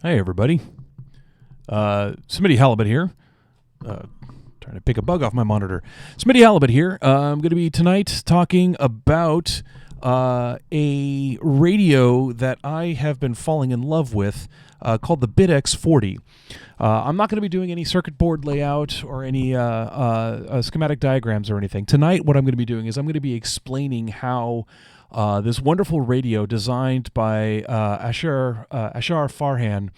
Hey, everybody. Smitty Halibut here. Trying to pick a bug off my monitor. Smitty Halibut here. I'm going to be tonight talking about a radio that I have been falling in love with called the BitX40. I'm not going to be doing any circuit board layout or any schematic diagrams or anything. Tonight, what I'm going to be doing is I'm going to be explaining how this wonderful radio designed by Ashar Farhan,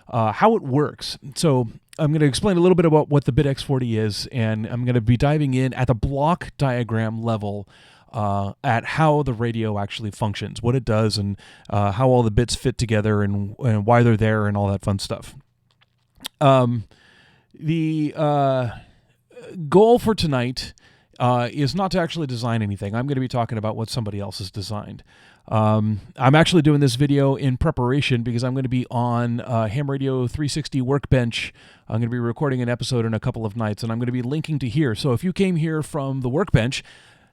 how it works. So I'm going to explain a little bit about what the BitX40 is, and I'm going to be diving in at the block diagram level at how the radio actually functions, what it does, and how all the bits fit together, and why they're there, and all that fun stuff. The goal for tonight is not to actually design anything. I'm going to be talking about what somebody else has designed. I'm actually doing this video in preparation because I'm going to be on Ham Radio 360 Workbench. I'm going to be recording an episode in a couple of nights, and I'm going to be linking to here. So if you came here from the Workbench,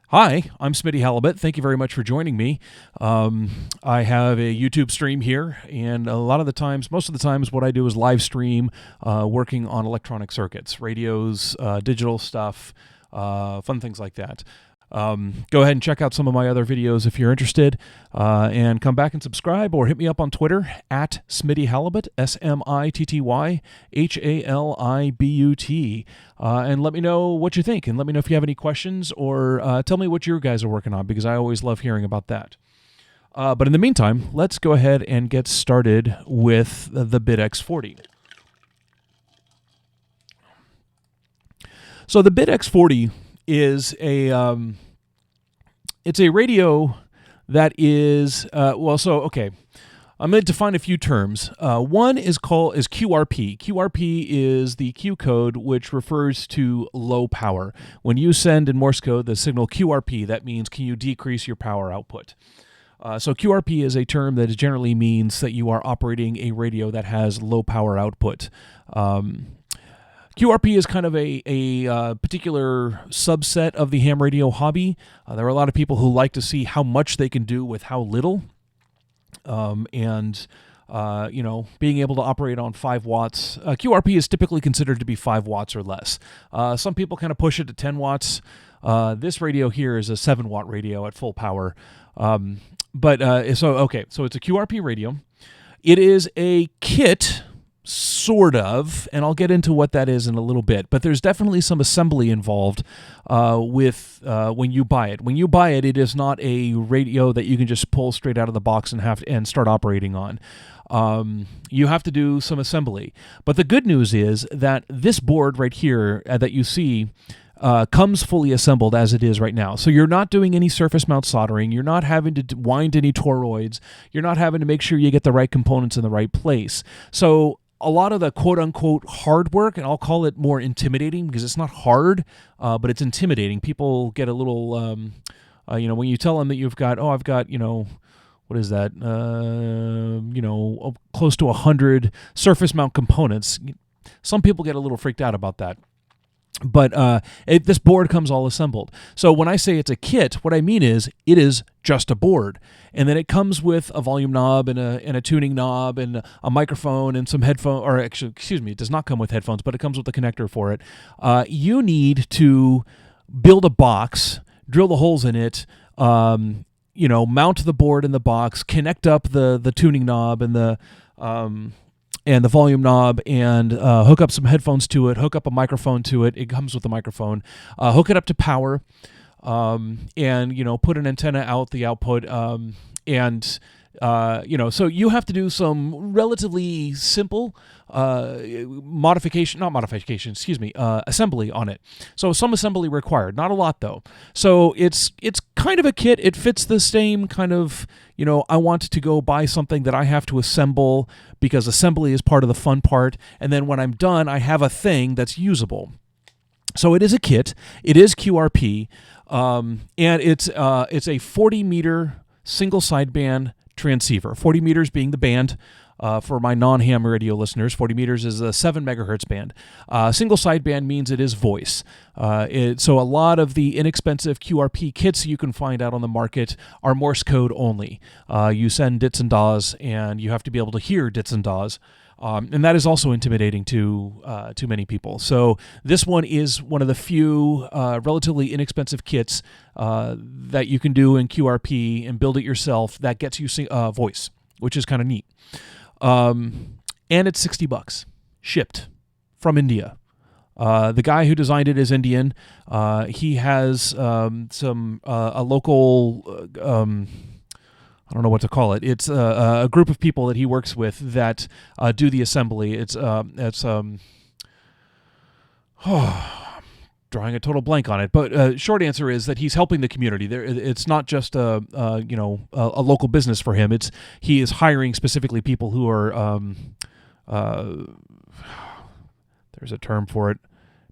hi, I'm Smitty Halibut. Thank you very much for joining me. I have a YouTube stream here, and most of the times, what I do is live stream working on electronic circuits, radios, digital stuff, fun things like that. Go ahead and check out some of my other videos if you're interested, and come back and subscribe, or hit me up on Twitter at Smitty Halibut, SMITTY HALIBUT, and let me know what you think, and let me know if you have any questions, or tell me what your guys are working on, because I always love hearing about that. But in the meantime, let's go ahead and get started with the BitX40. So the BitX40 is it's a radio that is I'm going to define a few terms. One is QRP. QRP is the Q code, which refers to low power. When you send in Morse code the signal QRP, that means can you decrease your power output. So QRP is a term that generally means that you are operating a radio that has low power output. QRP is kind of a particular subset of the ham radio hobby. There are a lot of people who like to see how much they can do with how little, being able to operate on 5 watts. QRP is typically considered to be 5 watts or less. Some people kind of push it to 10 watts. This radio here is a 7-watt radio at full power. So it's a QRP radio. It is a kit, sort of, and I'll get into what that is in a little bit, but there's definitely some assembly involved when you buy it. When you buy it, it is not a radio that you can just pull straight out of the box and start operating on. You have to do some assembly. But the good news is that this board right here that you see comes fully assembled as it is right now. So you're not doing any surface mount soldering. You're not having to wind any toroids. You're not having to make sure you get the right components in the right place. So a lot of the quote-unquote hard work, and I'll call it more intimidating because it's not hard, but it's intimidating. People get a little, when you tell them that you've got, I've got, what is that, close to 100 surface mount components. Some people get a little freaked out about that. But this board comes all assembled. So when I say it's a kit, what I mean is it is just a board. And then it comes with a volume knob and a tuning knob and a microphone and some headphones. Or actually, it does not come with headphones, but it comes with a connector for it. You need to build a box, drill the holes in it, mount the board in the box, connect up the tuning knob and the volume knob, and hook up some headphones to it, hook up a microphone to it. It comes with a microphone. Hook it up to power, and put an antenna out the output, so you have to do some relatively simple assembly on it. So some assembly required, not a lot though. So it's kind of a kit. It fits the same kind of, I want to go buy something that I have to assemble because assembly is part of the fun part. And then when I'm done, I have a thing that's usable. So it is a kit. It is QRP, and it's a 40 meter single sideband transceiver. 40 meters being the band. For my non-ham radio listeners, 40 meters is a 7 megahertz band. Single sideband means it is voice. So a lot of the inexpensive QRP kits you can find out on the market are Morse code only. You send dits and das, and you have to be able to hear dits and das. And that is also intimidating to many people. So this one is one of the few relatively inexpensive kits that you can do in QRP and build it yourself that gets you voice, which is kind of neat. And it's $60 shipped from India. The guy who designed it is Indian. He has a local I don't know what to call it. It's a group of people that he works with that do the assembly. It's drawing a total blank on it. But short answer is that he's helping the community. It's not just a local business for him. He is hiring specifically people who are there's a term for it.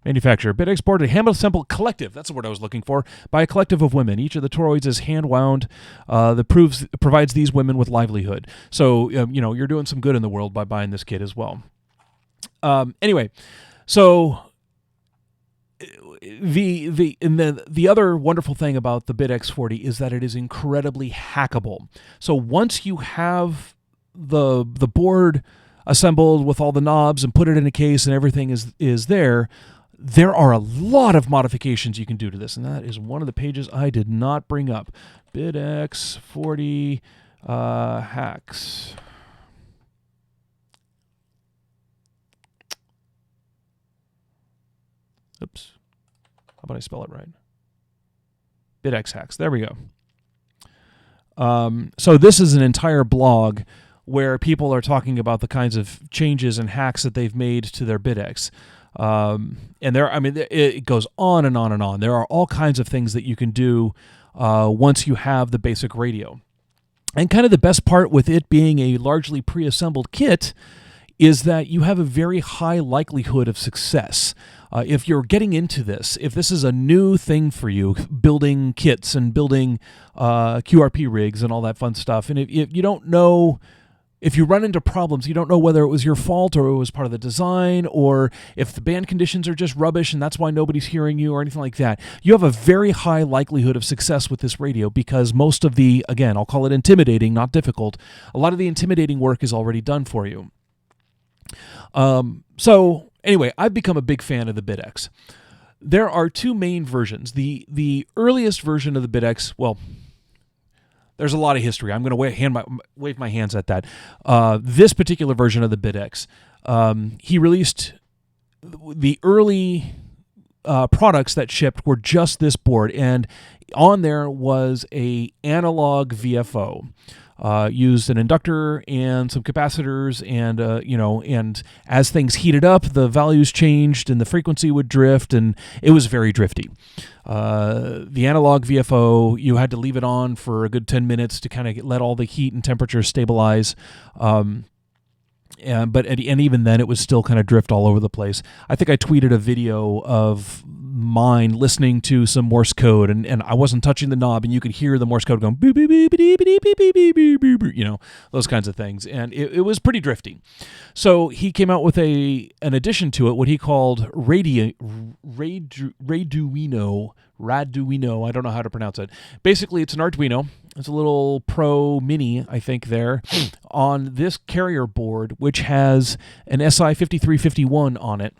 Manufacturer. Bit exported, hand-assembled collective. That's the word I was looking for. By a collective of women. Each of the toroids is hand-wound. That provides these women with livelihood. So, you're doing some good in the world by buying this kit as well. Anyway, so the other wonderful thing about the BIT X40 is that it is incredibly hackable. So once you have the board assembled with all the knobs and put it in a case and everything is there are a lot of modifications you can do to this, and that is one of the pages I did not bring up. BIT X40 hacks. Oops. How about I spell it right? BIT X hacks. There we go. So this is an entire blog where people are talking about the kinds of changes and hacks that they've made to their BIT X. And it goes on and on and on. There are all kinds of things that you can do once you have the basic radio. And kind of the best part with it being a largely pre-assembled kit is that you have a very high likelihood of success. If you're getting into this, if this is a new thing for you, building kits and building QRP rigs and all that fun stuff, and if you don't know, if you run into problems, you don't know whether it was your fault or it was part of the design, or if the band conditions are just rubbish and that's why nobody's hearing you or anything like that, you have a very high likelihood of success with this radio because most of the, again, I'll call it intimidating, not difficult, a lot of the intimidating work is already done for you. So anyway, I've become a big fan of the BIT X. There are two main versions. The earliest version of the BIT X, well, there's a lot of history. I'm going to wave my hands at that. This particular version of the BIT X, he released the early products that shipped were just this board, and on there was a analog VFO. Used an inductor and some capacitors, and and as things heated up, the values changed and the frequency would drift, and it was very drifty. The analog VFO, you had to leave it on for a good 10 minutes to kind of let all the heat and temperature stabilize. But even then, it was still kind of drift all over the place. I think I tweeted a video of mine listening to some Morse code, and I wasn't touching the knob, and you could hear the Morse code going boop boop boop boop boop boop boop boop boop, those kinds of things, and it was pretty drifty. So he came out with an addition to it, what he called Raduino. I don't know how to pronounce it. Basically, it's an Arduino. It's a little Pro Mini, I think, there on this carrier board, which has an SI5351 on it,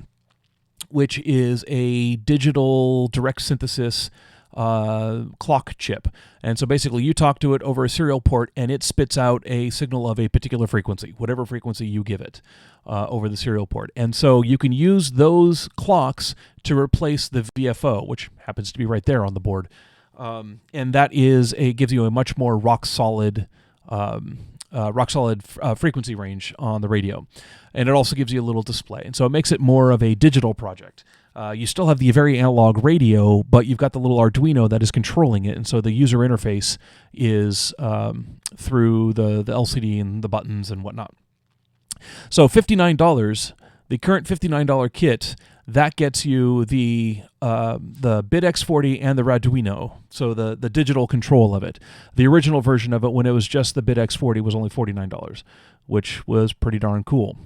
which is a digital direct synthesis clock chip. And so basically you talk to it over a serial port and it spits out a signal of a particular frequency, whatever frequency you give it over the serial port. And so you can use those clocks to replace the VFO, which happens to be right there on the board. And that gives you a much more rock solid frequency range on the radio. And it also gives you a little display. And so it makes it more of a digital project. You still have the very analog radio, but you've got the little Arduino that is controlling it. And so the user interface is through the LCD and the buttons and whatnot. So $59, the current $59 kit, that gets you the BIT X40 and the Arduino, so the digital control of it. The original version of it, when it was just the BIT X40, was only $49, which was pretty darn cool.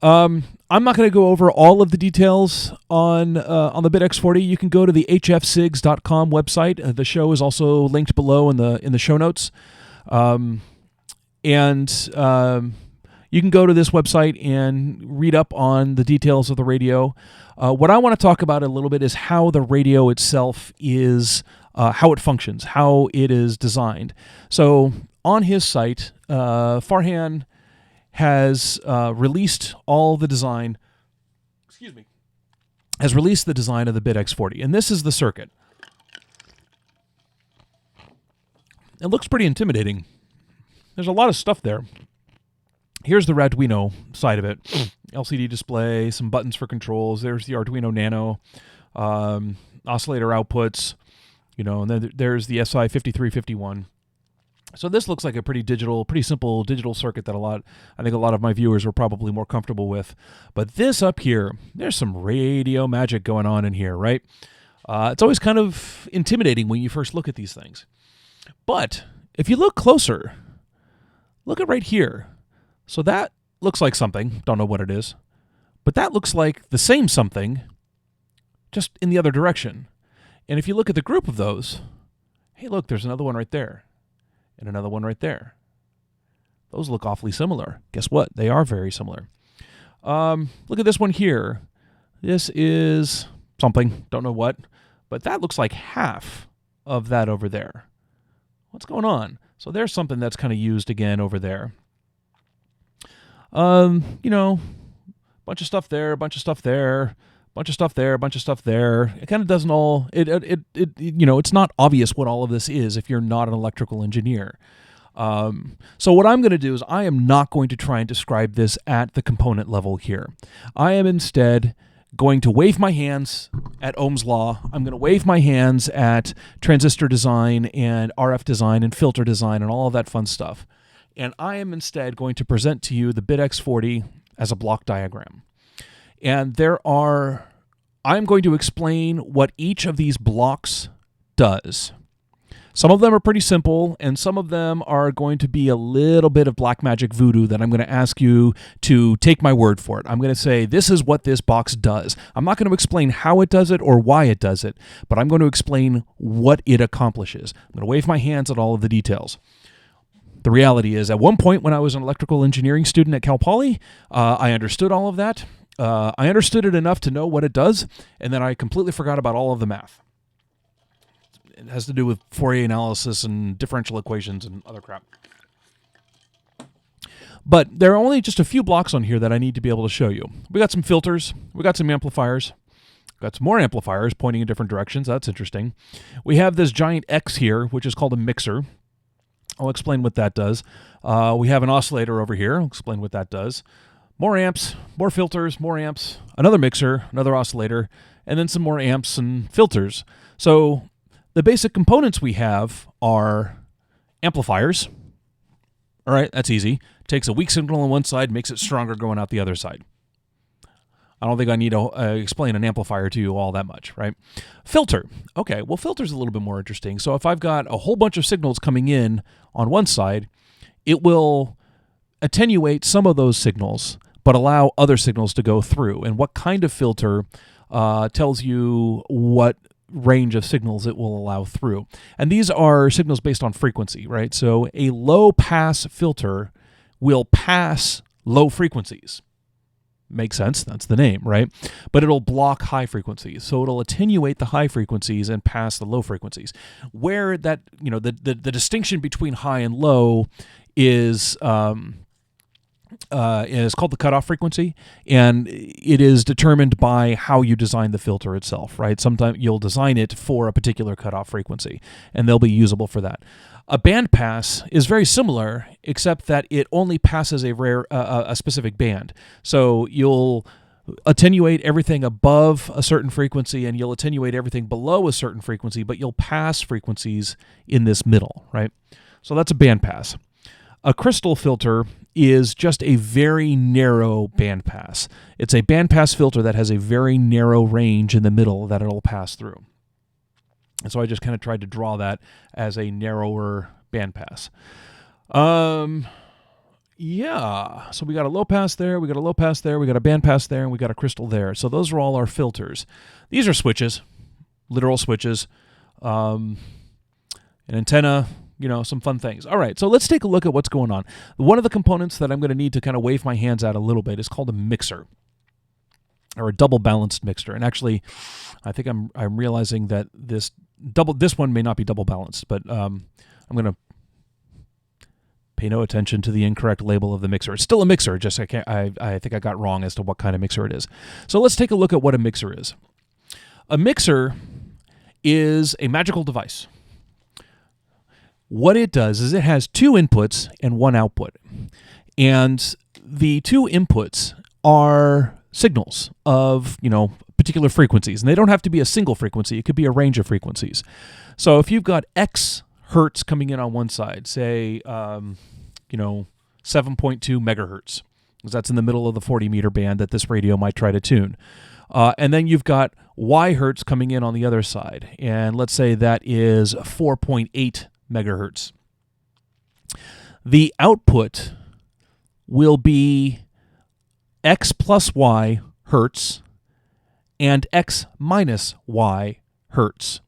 I'm not going to go over all of the details on the BIT X40. You can go to the hfsigs.com website. The show is also linked below in the show notes. You can go to this website and read up on the details of the radio. What I want to talk about a little bit is how the radio itself is, how it functions, how it is designed. So on his site, Farhan has released all the design, has released the design of the BitX40. And this is the circuit. It looks pretty intimidating. There's a lot of stuff there. Here's the Arduino side of it. LCD display, some buttons for controls. There's the Arduino Nano, oscillator outputs, and then there's the SI5351. So this looks like a pretty simple digital circuit that I think a lot of my viewers are probably more comfortable with. But this up here, there's some radio magic going on in here, right? It's always kind of intimidating when you first look at these things. But if you look closer, look at right here. So that looks like something, don't know what it is, but that looks like the same something, just in the other direction. And if you look at the group of those, hey, look, there's another one right there, and another one right there. Those look awfully similar. Guess what? They are very similar. Look at this one here. This is something, don't know what, but that looks like half of that over there. What's going on? So there's something that's kind of used again over there. Bunch of stuff there, bunch of stuff there, bunch of stuff there, bunch of stuff there. It kind of doesn't all, it's not obvious what all of this is if you're not an electrical engineer. So what I'm going to do is I am not going to try and describe this at the component level here. I am instead going to wave my hands at Ohm's law. I'm going to wave my hands at transistor design and RF design and filter design and all of that fun stuff. And I am instead going to present to you the BitX40 as a block diagram. And I'm going to explain what each of these blocks does. Some of them are pretty simple, and some of them are going to be a little bit of black magic voodoo that I'm going to ask you to take my word for it. I'm going to say, this is what this box does. I'm not going to explain how it does it or why it does it, but I'm going to explain what it accomplishes. I'm going to wave my hands at all of the details. The reality is, at one point when I was an electrical engineering student at Cal Poly, I understood all of that. I understood it enough to know what it does, and then I completely forgot about all of the math. It has to do with Fourier analysis and differential equations and other crap. But there are only just a few blocks on here that I need to be able to show you. We got some filters. We got some amplifiers. Got some more amplifiers pointing in different directions. That's interesting. We have this giant X here, which is called a mixer. I'll explain what that does. We have an oscillator over here. I'll explain what that does. More amps, more filters, more amps, another mixer, another oscillator, and then some more amps and filters. So the basic components we have are amplifiers. All right, that's easy. Takes a weak signal on one side, makes it stronger going out the other side. I don't think I need to explain an amplifier to you all that much, right? Filter. Okay, well, filter's a little bit more interesting. So if I've got a whole bunch of signals coming in on one side, it will attenuate some of those signals, but allow other signals to go through. And what kind of filter tells you what range of signals it will allow through. And these are signals based on frequency, right? So a low-pass filter will pass low frequencies. Makes sense. That's the name, right? But it'll block high frequencies. So it'll attenuate the high frequencies and pass the low frequencies. Where that, the distinction between high and low is called the cutoff frequency, and it is determined by how you design the filter itself, right? Sometimes you'll design it for a particular cutoff frequency, and they'll be usable for that. A bandpass is very similar, except that it only passes a specific band. So you'll attenuate everything above a certain frequency, and you'll attenuate everything below a certain frequency, but you'll pass frequencies in this middle, right? So that's a bandpass. A crystal filter is just a very narrow bandpass. It's a bandpass filter that has a very narrow range in the middle that it'll pass through. And so I just kind of tried to draw that as a narrower bandpass. Yeah, so we got a low pass there, we got a low pass there, we got a bandpass there, and we got a crystal there. So those are all our filters. These are switches, literal switches. An antenna some fun things. All right, so let's take a look at what's going on. One of the components that I'm going to need to kind of wave my hands at a little bit is called a mixer, or a double balanced mixer. And actually, I think I'm realizing that this one may not be double balanced, but I'm going to pay no attention to the incorrect label of the mixer. It's still a mixer, just I think I got wrong as to what kind of mixer it is. So let's take a look at what a mixer is. A mixer is a magical device. What it does is it has two inputs and one output. And the two inputs are signals of, particular frequencies. And they don't have to be a single frequency. It could be a range of frequencies. So if you've got X hertz coming in on one side, say, 7.2 megahertz, because that's in the middle of the 40 meter band that this radio might try to tune. And then you've got Y hertz coming in on the other side. And let's say that is 4.8 megahertz. The output will be X plus Y hertz and X minus Y hertz.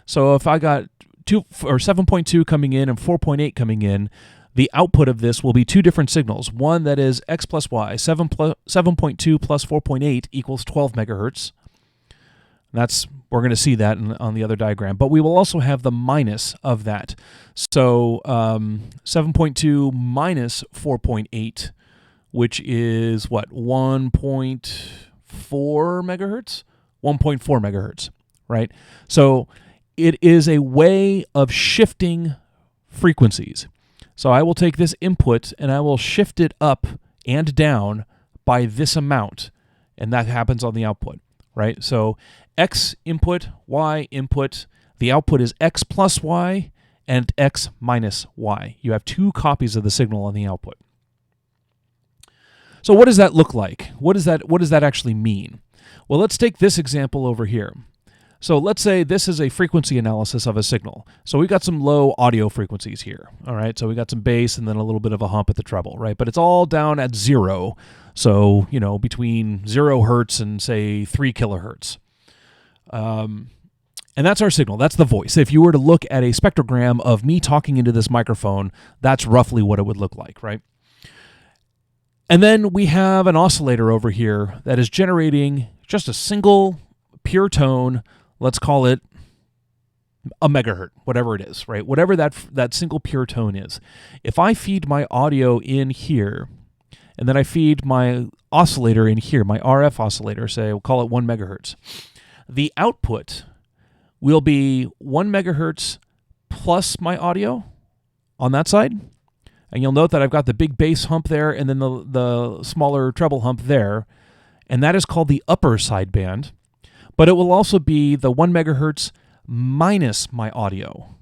So if I got 7.2 coming in and 4.8 coming in, the output of this will be two different signals. One that is X plus Y, 7.2 plus 4.8 equals 12 megahertz. We're going to see that on the other diagram. But we will also have the minus of that. So 7.2 minus 4.8, which is what, 1.4 megahertz? 1.4 megahertz, right? So it is a way of shifting frequencies. So I will take this input and I will shift it up and down by this amount, and that happens on the output, right? So X input, Y input, the output is X plus Y and X minus Y. You have two copies of the signal on the output. So what does that look like? What does that actually mean? Well, let's take this example over here. So let's say this is a frequency analysis of a signal. So we've got some low audio frequencies here, all right? So we got some bass and then a little bit of a hump at the treble, right? But it's all down at 0. So, between 0 hertz and, say, 3 kilohertz. And that's our signal. That's the voice. If you were to look at a spectrogram of me talking into this microphone, that's roughly what it would look like, right? And then we have an oscillator over here that is generating just a single pure tone. Let's call it a megahertz, whatever it is, right? Whatever that single pure tone is. If I feed my audio in here, and then I feed my oscillator in here, my RF oscillator, say we'll call it 1 megahertz, the output will be 1 megahertz plus my audio on that side. And you'll note that I've got the big bass hump there and then the smaller treble hump there. And that is called the upper sideband. But it will also be the 1 megahertz minus my audio.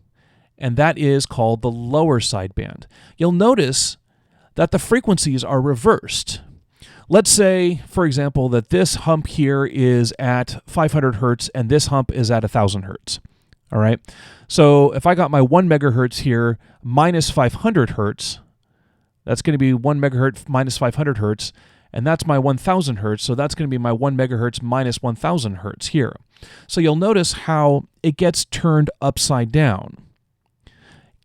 And that is called the lower sideband. You'll notice that the frequencies are reversed. Let's say, for example, that this hump here is at 500 hertz and this hump is at 1,000 hertz. All right. So if I got my 1 megahertz here minus 500 hertz, that's going to be 1 megahertz minus 500 hertz, and that's my 1,000 hertz. So that's going to be my 1 megahertz minus 1,000 hertz here. So you'll notice how it gets turned upside down.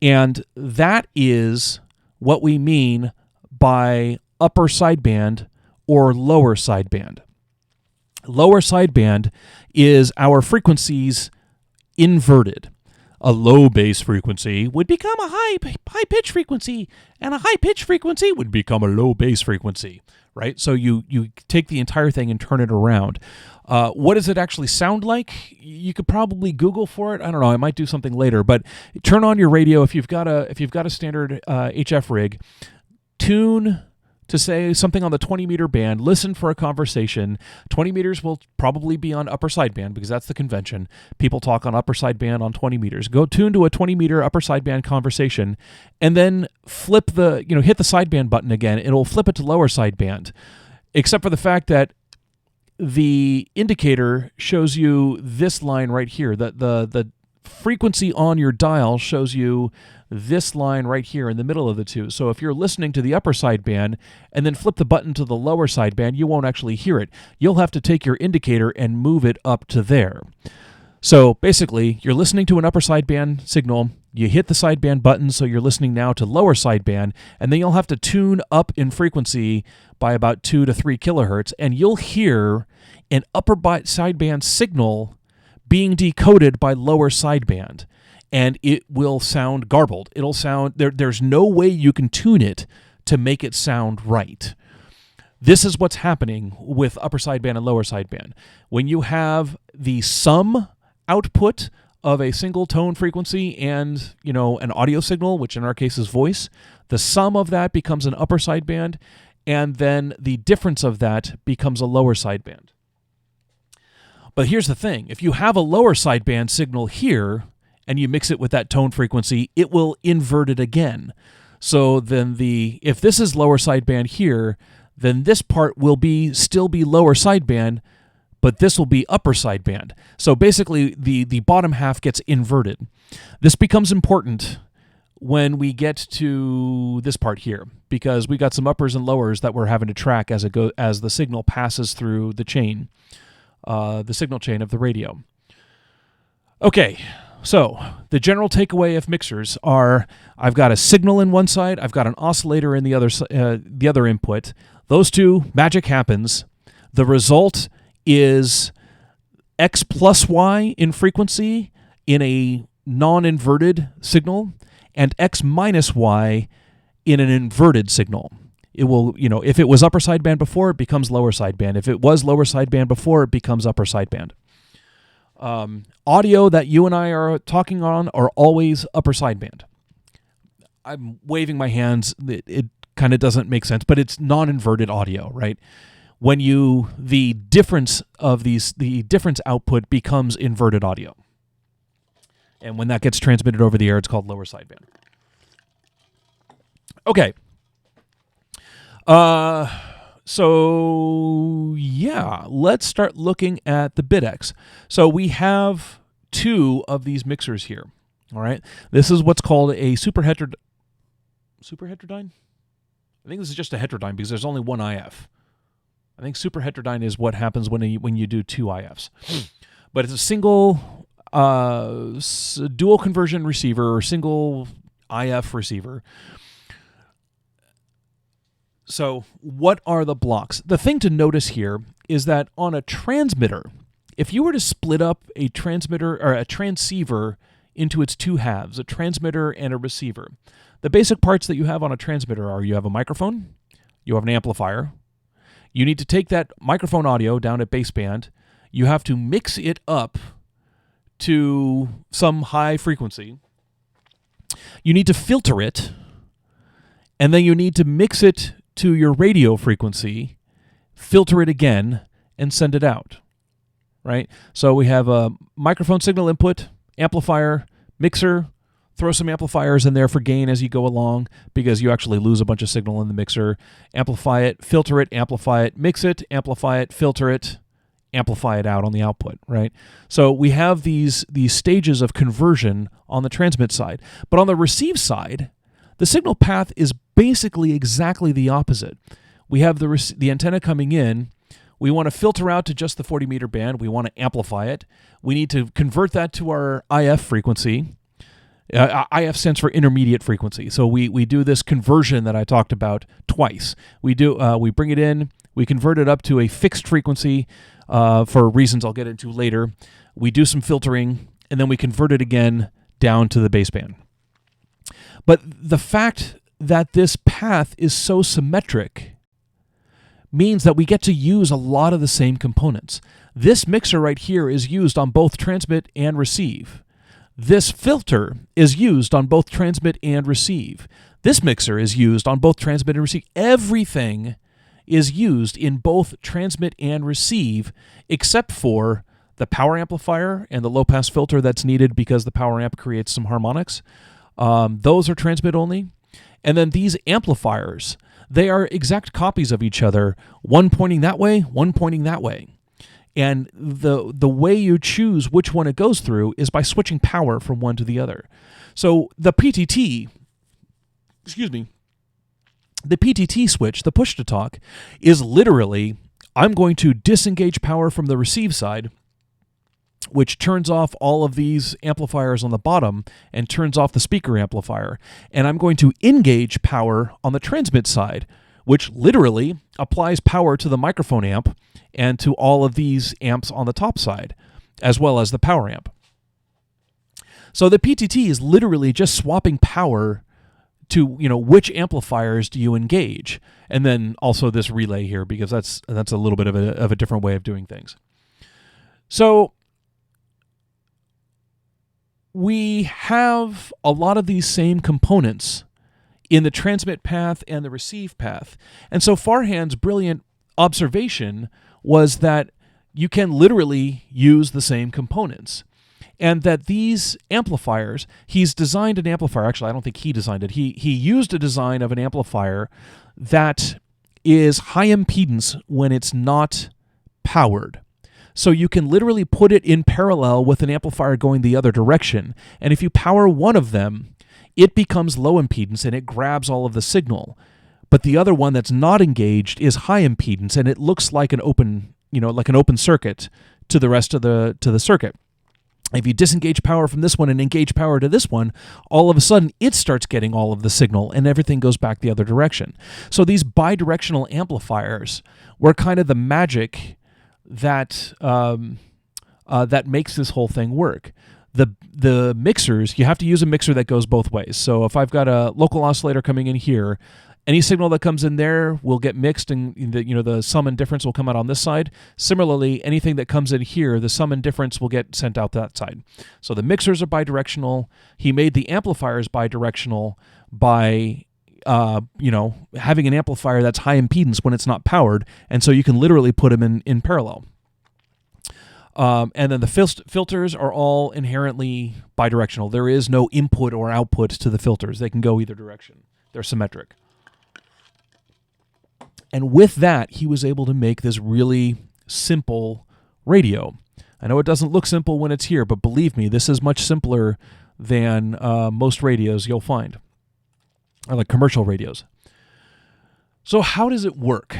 And that is what we mean by upper sideband or lower sideband. Lower sideband is our frequencies inverted. A low bass frequency would become a high pitch frequency, and a high pitch frequency would become a low bass frequency, right? So you take the entire thing and turn it around. What does it actually sound like? You could probably Google for it. I don't know. I might do something later. But turn on your radio if you've got a standard HF rig. Tune to say something on the 20 meter band. Listen for a conversation. 20 meters will probably be on upper sideband because that's the convention. People talk on upper sideband on 20 meters. Go tune to a 20 meter upper sideband conversation, and then hit the sideband button again. It'll flip it to lower sideband, except for the fact that the indicator shows you this line right here. The frequency on your dial shows you this line right here in the middle of the two. So if you're listening to the upper sideband and then flip the button to the lower sideband, you won't actually hear it. You'll have to take your indicator and move it up to there. So basically, you're listening to an upper sideband signal, You hit the sideband button, so you're listening now to lower sideband, and then you'll have to tune up in frequency by about 2 to 3 kilohertz, and you'll hear an upper sideband signal being decoded by lower sideband, and it will sound garbled. It'll sound there's no way you can tune it to make it sound right. This is what's happening with upper sideband and lower sideband. When you have the sum output of a single tone frequency and, an audio signal, which in our case is voice, the sum of that becomes an upper sideband, and then the difference of that becomes a lower sideband. But here's the thing. If you have a lower sideband signal here and you mix it with that tone frequency, it will invert it again. So then if this is lower sideband here, then this part will still be lower sideband, but this will be upper sideband. So basically, the bottom half gets inverted. This becomes important when we get to this part here, because we got some uppers and lowers that we're having to track as the signal passes through the chain, the signal chain of the radio. Okay. So the general takeaway of mixers are: I've got a signal in one side, I've got an oscillator in the other input. Those two, magic happens. The result is X plus Y in frequency in a non-inverted signal, and X minus Y in an inverted signal. It will, if it was upper sideband before, it becomes lower sideband. If it was lower sideband before, it becomes upper sideband. Audio that you and I are talking on are always upper sideband. I'm waving my hands. It kind of doesn't make sense, but it's non-inverted audio, right? When the difference output becomes inverted audio. And when that gets transmitted over the air, it's called lower sideband. Okay. So yeah, let's start looking at the BitX. So we have 2 of these mixers here. All right. This is what's called a super heterodyne. I think this is just a heterodyne because there's only one IF. I think super heterodyne is what happens when you do 2 IFs. But it's a single dual conversion receiver or single IF receiver. So what are the blocks? The thing to notice here is that on a transmitter, if you were to split up a transmitter or a transceiver into its 2 halves, a transmitter and a receiver, the basic parts that you have on a transmitter are: you have a microphone, you have an amplifier. You need to take that microphone audio down at baseband. You have to mix it up to some high frequency. You need to filter it, and then you need to mix it to your radio frequency, filter it again, and send it out, right? So we have a microphone signal input, amplifier, mixer. Throw some amplifiers in there for gain as you go along, because you actually lose a bunch of signal in the mixer. Amplify it, filter it, amplify it, mix it, amplify it, filter it, amplify it out on the output, right? So we have these stages of conversion on the transmit side. But on the receive side, the signal path is basically exactly the opposite. We have the antenna coming in. We want to filter out to just the 40 meter band. We want to amplify it. We need to convert that to our IF frequency. IF stands for intermediate frequency. So we do this conversion that I talked about twice. We bring it in, we convert it up to a fixed frequency for reasons I'll get into later. We do some filtering, and then we convert it again down to the baseband. But the fact that this path is so symmetric means that we get to use a lot of the same components. This mixer right here is used on both transmit and receive. This filter is used on both transmit and receive. This mixer is used on both transmit and receive. Everything is used in both transmit and receive, except for the power amplifier and the low-pass filter that's needed because the power amp creates some harmonics. Those are transmit only. And then these amplifiers, they are exact copies of each other, one pointing that way, one pointing that way. And the way you choose which one it goes through is by switching power from one to the other. So the PTT switch, the push to talk, is literally, I'm going to disengage power from the receive side, which turns off all of these amplifiers on the bottom and turns off the speaker amplifier. And I'm going to engage power on the transmit side, which literally applies power to the microphone amp and to all of these amps on the top side, as well as the power amp. So the PTT is literally just swapping power to, which amplifiers do you engage, and then also this relay here, because that's a little bit of a different way of doing things. So we have a lot of these same components in the transmit path and the receive path. And so Farhan's brilliant observation was that you can literally use the same components. And that these amplifiers, he's designed an amplifier. Actually, I don't think he designed it. He used a design of an amplifier that is high impedance when it's not powered. So you can literally put it in parallel with an amplifier going the other direction. And if you power one of them, it becomes low impedance and it grabs all of the signal. But the other one that's not engaged is high impedance, and it looks like an open, circuit to the rest of the circuit. If you disengage power from this one and engage power to this one, all of a sudden it starts getting all of the signal and everything goes back the other direction. So these bidirectional amplifiers were kind of the magic that that makes this whole thing work. The mixers, you have to use a mixer that goes both ways. So if I've got a local oscillator coming in here, any signal that comes in there will get mixed, and the sum and difference will come out on this side. Similarly, anything that comes in here, the sum and difference will get sent out that side. So the mixers are bidirectional. He made the amplifiers bidirectional by having an amplifier that's high impedance when it's not powered, and so you can literally put them in parallel. And then the filters are all inherently bidirectional. There is no input or output to the filters. They can go either direction. They're symmetric. And with that, he was able to make this really simple radio. I know it doesn't look simple when it's here, but believe me, this is much simpler than most radios you'll find, or like commercial radios. So how does it work?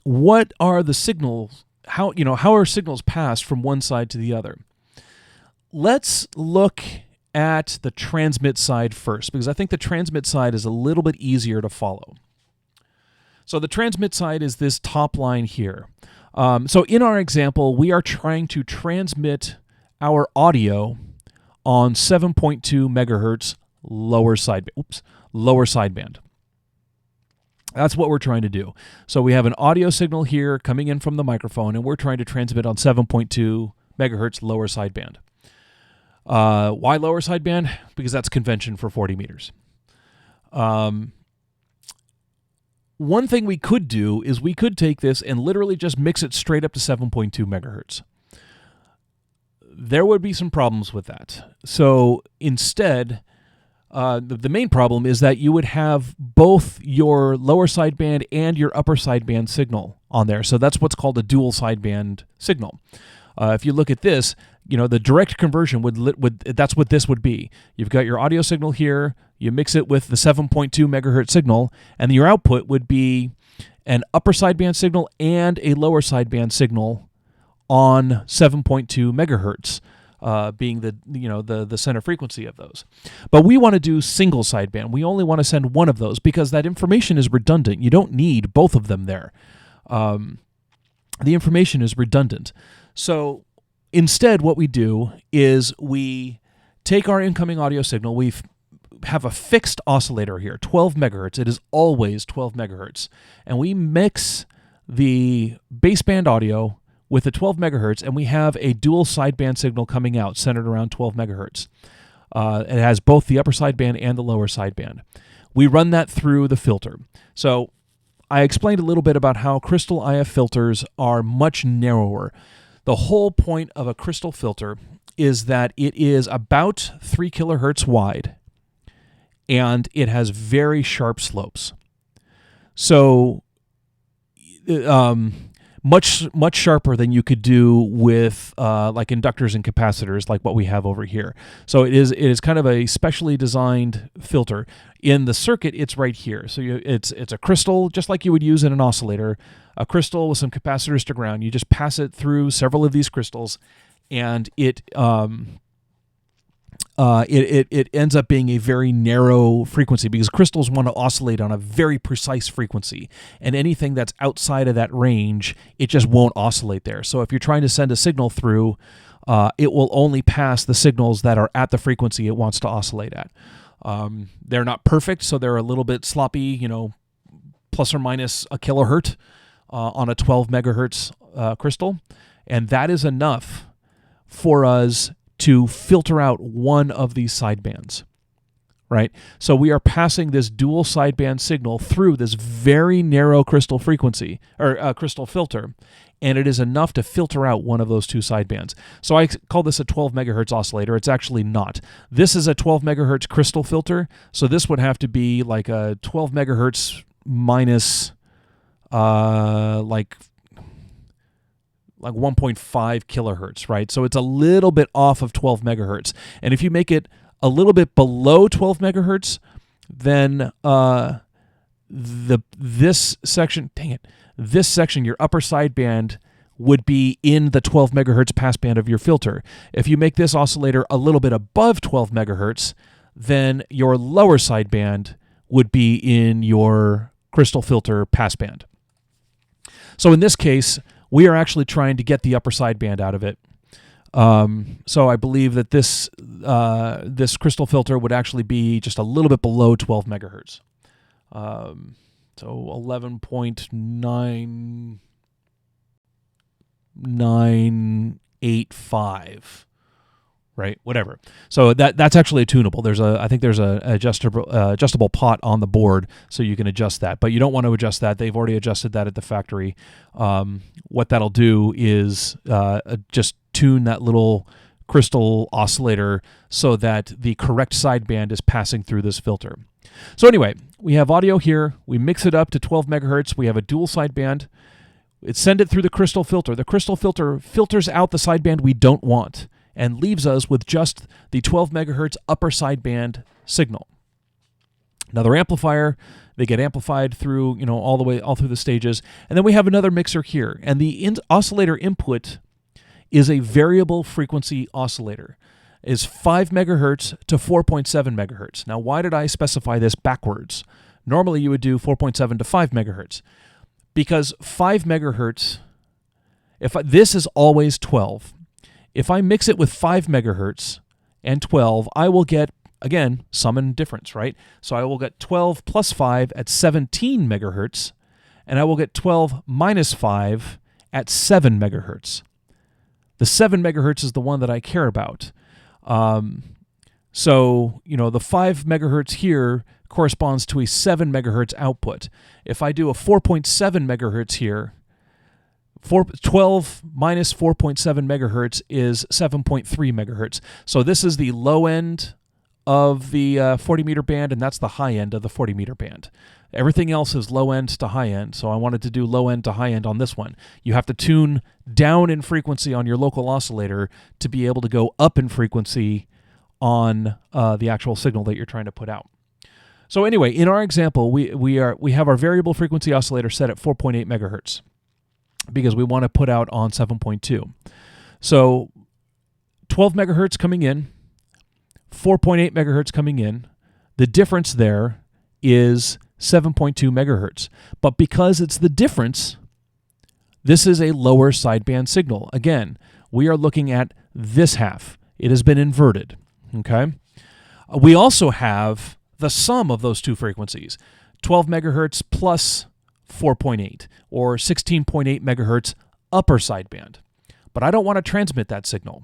What are the signals? How are signals passed from one side to the other? Let's look at the transmit side first, because I think the transmit side is a little bit easier to follow. So the transmit side is this top line here. So in our example, we are trying to transmit our audio on 7.2 megahertz lower sideband. That's what we're trying to do. So we have an audio signal here coming in from the microphone, and we're trying to transmit on 7.2 megahertz lower sideband. Why lower sideband? Because that's convention for 40 meters. One thing we could do is we could take this and literally just mix it straight up to 7.2 megahertz. There would be some problems with that. So instead, the main problem is that you would have both your lower sideband and your upper sideband signal on there. So that's what's called a dual sideband signal. If you look at this, the direct conversion would that's what this would be. You've got your audio signal here, you mix it with the 7.2 megahertz signal, and your output would be an upper sideband signal and a lower sideband signal on 7.2 megahertz, being the center frequency of those. But we want to do single sideband. We only want to send one of those because that information is redundant. You don't need both of them there. The information is redundant. So instead, what we do is we take our incoming audio signal. We have a fixed oscillator here, 12 megahertz. It is always 12 megahertz. And we mix the baseband audio with the 12 megahertz, and we have a dual sideband signal coming out centered around 12 megahertz. It has both the upper sideband and the lower sideband. We run that through the filter. So I explained a little bit about how crystal IF filters are much narrower. The whole point of a crystal filter is that it is about 3 kilohertz wide, and it has very sharp slopes. So much sharper than you could do with like inductors and capacitors, like what we have over here. So it is kind of a specially designed filter. In the circuit, it's right here. So it's a crystal, just like you would use in an oscillator, a crystal with some capacitors to ground. You just pass it through several of these crystals, and it ends up being a very narrow frequency because crystals want to oscillate on a very precise frequency, and anything that's outside of that range, it just won't oscillate there. So if you're trying to send a signal through, it will only pass the signals that are at the frequency it wants to oscillate at. They're not perfect, so they're a little bit sloppy, plus or minus a kilohertz on a 12 megahertz crystal, and that is enough for us to filter out one of these sidebands, right? So we are passing this dual sideband signal through this very narrow crystal frequency, or crystal filter, and it is enough to filter out one of those two sidebands. So I call this a 12 megahertz oscillator. It's actually not. This is a 12 megahertz crystal filter, so this would have to be like a 12 megahertz minus like 1.5 kilohertz, right? So it's a little bit off of 12 megahertz. And if you make it a little bit below 12 megahertz, then this section, your upper sideband, would be in the 12 megahertz passband of your filter. If you make this oscillator a little bit above 12 megahertz, then your lower sideband would be in your crystal filter passband. So in this case, we are actually trying to get the upper sideband out of it. So I believe that this crystal filter would actually be just a little bit below 12 megahertz. So 11.9985, right? Whatever. So that's actually tunable. I think there's a adjustable pot on the board, so you can adjust that. But you don't want to adjust that. They've already adjusted that at the factory. What that'll do is just tune that little crystal oscillator so that the correct sideband is passing through this filter. So anyway, we have audio here. We mix it up to 12 megahertz. We have a dual sideband. Send it through the crystal filter. The crystal filter filters out the sideband we don't want and leaves us with just the 12 megahertz upper sideband signal. Another amplifier, they get amplified through, all through the stages. And then we have another mixer here. And the oscillator input is a variable frequency oscillator. Is 5 megahertz to 4.7 megahertz. Now, why did I specify this backwards? Normally, you would do 4.7 to 5 megahertz. Because 5 megahertz, this is always 12. If I mix it with 5 megahertz and 12, I will get, again, sum and difference, right? So I will get 12 plus 5 at 17 megahertz, and I will get 12 minus 5 at 7 megahertz. The 7 megahertz is the one that I care about. So, the 5 megahertz here corresponds to a 7 megahertz output. If I do a 4.7 megahertz here, 12 minus 4.7 megahertz is 7.3 megahertz. So this is the low end of the 40 meter band, and that's the high end of the 40 meter band. Everything else is low end to high end, so I wanted to do low end to high end on this one. You have to tune down in frequency on your local oscillator to be able to go up in frequency on the actual signal that you're trying to put out. So anyway, in our example, we have our variable frequency oscillator set at 4.8 megahertz because we want to put out on 7.2. So 12 megahertz coming in, 4.8 megahertz coming in. The difference there is 7.2 megahertz. But because it's the difference, this is a lower sideband signal. Again, we are looking at this half. It has been inverted. Okay. We also have the sum of those two frequencies, 12 megahertz plus 4.8 or 16.8 megahertz upper sideband. But I don't want to transmit that signal.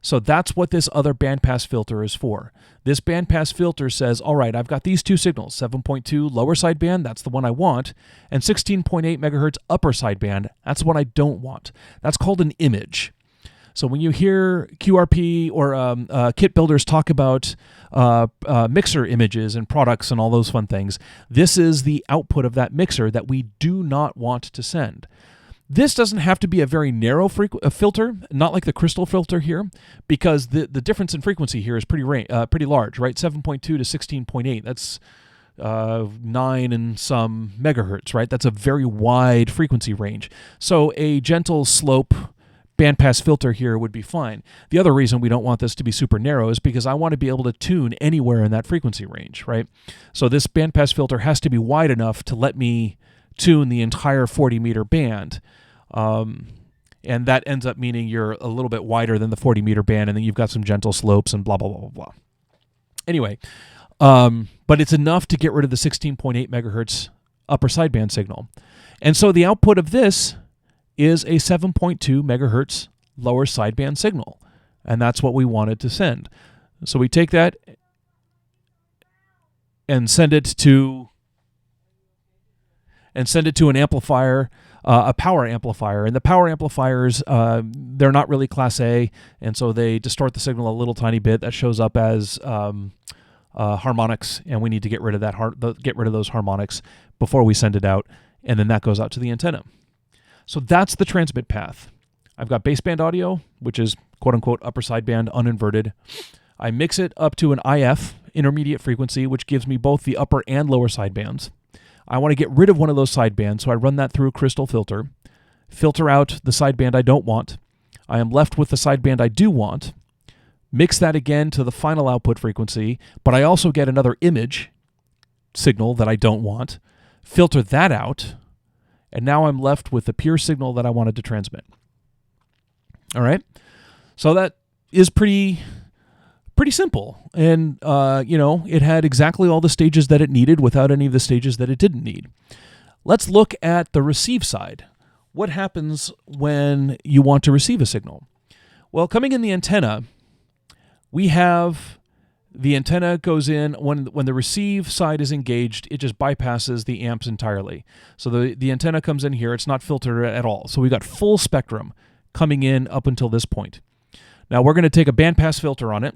So that's what this other bandpass filter is for. This bandpass filter says, all right, I've got these two signals, 7.2 lower sideband, that's the one I want, and 16.8 megahertz upper sideband, that's what I don't want. That's called an image. So when you hear QRP or kit builders talk about mixer images and products and all those fun things, this is the output of that mixer that we do not want to send. This doesn't have to be a very narrow filter, not like the crystal filter here, because the difference in frequency here is pretty large, right? 7.2 to 16.8, that's 9 and some megahertz, right? That's a very wide frequency range. So a gentle slope bandpass filter here would be fine. The other reason we don't want this to be super narrow is because I want to be able to tune anywhere in that frequency range, right? So this bandpass filter has to be wide enough to let me tune the entire 40-meter band. And that ends up meaning you're a little bit wider than the 40-meter band, and then you've got some gentle slopes and blah, blah, blah, blah, blah. Anyway, but it's enough to get rid of the 16.8 megahertz upper sideband signal. And so the output of this is a 7.2 megahertz lower sideband signal. And that's what we wanted to send. So we take that and send it to an amplifier, a power amplifier. And the power amplifiers, they're not really Class A, and so they distort the signal a little tiny bit. That shows up as harmonics, and we need to get rid of those harmonics before we send it out, and then that goes out to the antenna. So that's the transmit path. I've got baseband audio, which is quote-unquote upper sideband uninverted. I mix it up to an IF, intermediate frequency, which gives me both the upper and lower sidebands. I want to get rid of one of those sidebands, so I run that through a crystal filter, filter out the sideband I don't want. I am left with the sideband I do want, mix that again to the final output frequency, but I also get another image signal that I don't want, filter that out, and now I'm left with the pure signal that I wanted to transmit. All right? So that is pretty simple. And, it had exactly all the stages that it needed without any of the stages that it didn't need. Let's look at the receive side. What happens when you want to receive a signal? Well, coming in the antenna, we have the antenna goes in, when the receive side is engaged, it just bypasses the amps entirely. So the antenna comes in here, it's not filtered at all. So we got full spectrum coming in up until this point. Now we're going to take a bandpass filter on it.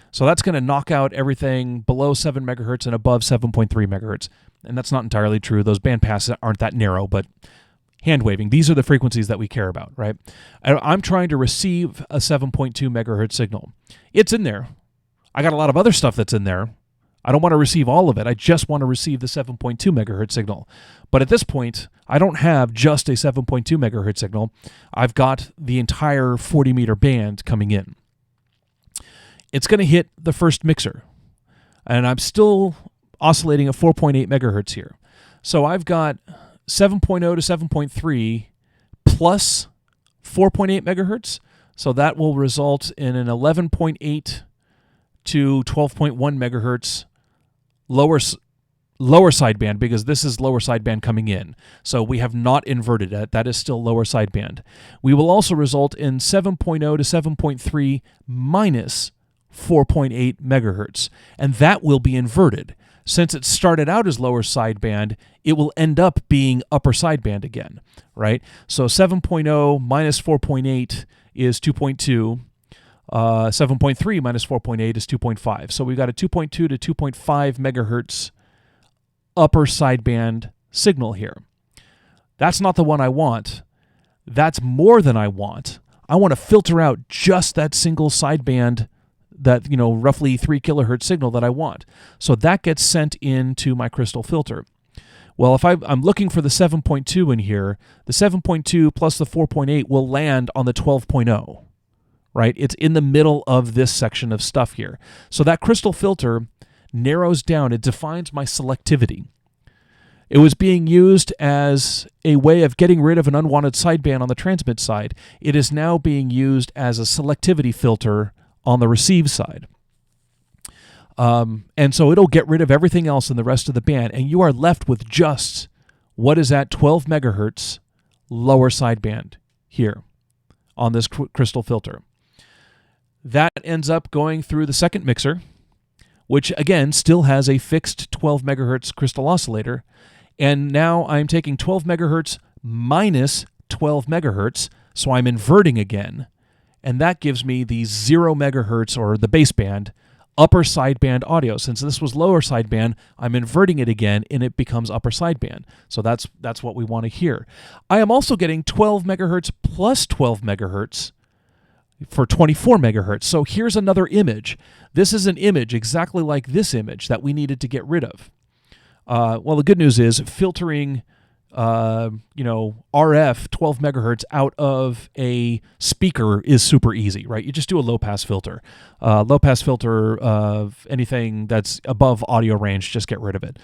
So that's going to knock out everything below 7 megahertz and above 7.3 megahertz. And that's not entirely true. Those bandpasses aren't that narrow, but hand waving, these are the frequencies that we care about, right? I'm trying to receive a 7.2 megahertz signal. It's in there. I got a lot of other stuff that's in there. I don't want to receive all of it. I just want to receive the 7.2 megahertz signal. But at this point, I don't have just a 7.2 megahertz signal. I've got the entire 40-meter band coming in. It's going to hit the first mixer. And I'm still oscillating at 4.8 megahertz here. So I've got 7.0 to 7.3 plus 4.8 megahertz. So that will result in an 11.8 to 12.1 megahertz lower sideband, because this is lower sideband coming in. So we have not inverted it. That is still lower sideband. We will also result in 7.0 to 7.3 minus 4.8 megahertz. And that will be inverted. Since it started out as lower sideband, it will end up being upper sideband again, right? So 7.0 minus 4.8 is 2.2. 7.3 minus 4.8 is 2.5. So we've got a 2.2 to 2.5 megahertz upper sideband signal here. That's not the one I want. That's more than I want. I want to filter out just that single sideband, that, roughly 3 kilohertz signal that I want. So that gets sent into my crystal filter. Well, if I'm looking for the 7.2 in here, the 7.2 plus the 4.8 will land on the 12.0. Right? It's in the middle of this section of stuff here. So that crystal filter narrows down. It defines my selectivity. It was being used as a way of getting rid of an unwanted sideband on the transmit side. It is now being used as a selectivity filter on the receive side. And so it'll get rid of everything else in the rest of the band, and you are left with just what is at 12 megahertz lower sideband here on this crystal filter. That ends up going through the second mixer, which again still has a fixed 12 megahertz crystal oscillator. And now I'm taking 12 megahertz minus 12 megahertz, so I'm inverting again. And that gives me the 0 megahertz, or the baseband, upper sideband audio. Since this was lower sideband, I'm inverting it again, and it becomes upper sideband. So that's what we want to hear. I am also getting 12 megahertz plus 12 megahertz for 24 megahertz. So here's another image. This is an image exactly like this image that we needed to get rid of. Well, the good news is filtering RF 12 megahertz out of a speaker is super easy, right? You just do a low pass filter. Low pass filter of anything that's above audio range, just get rid of it.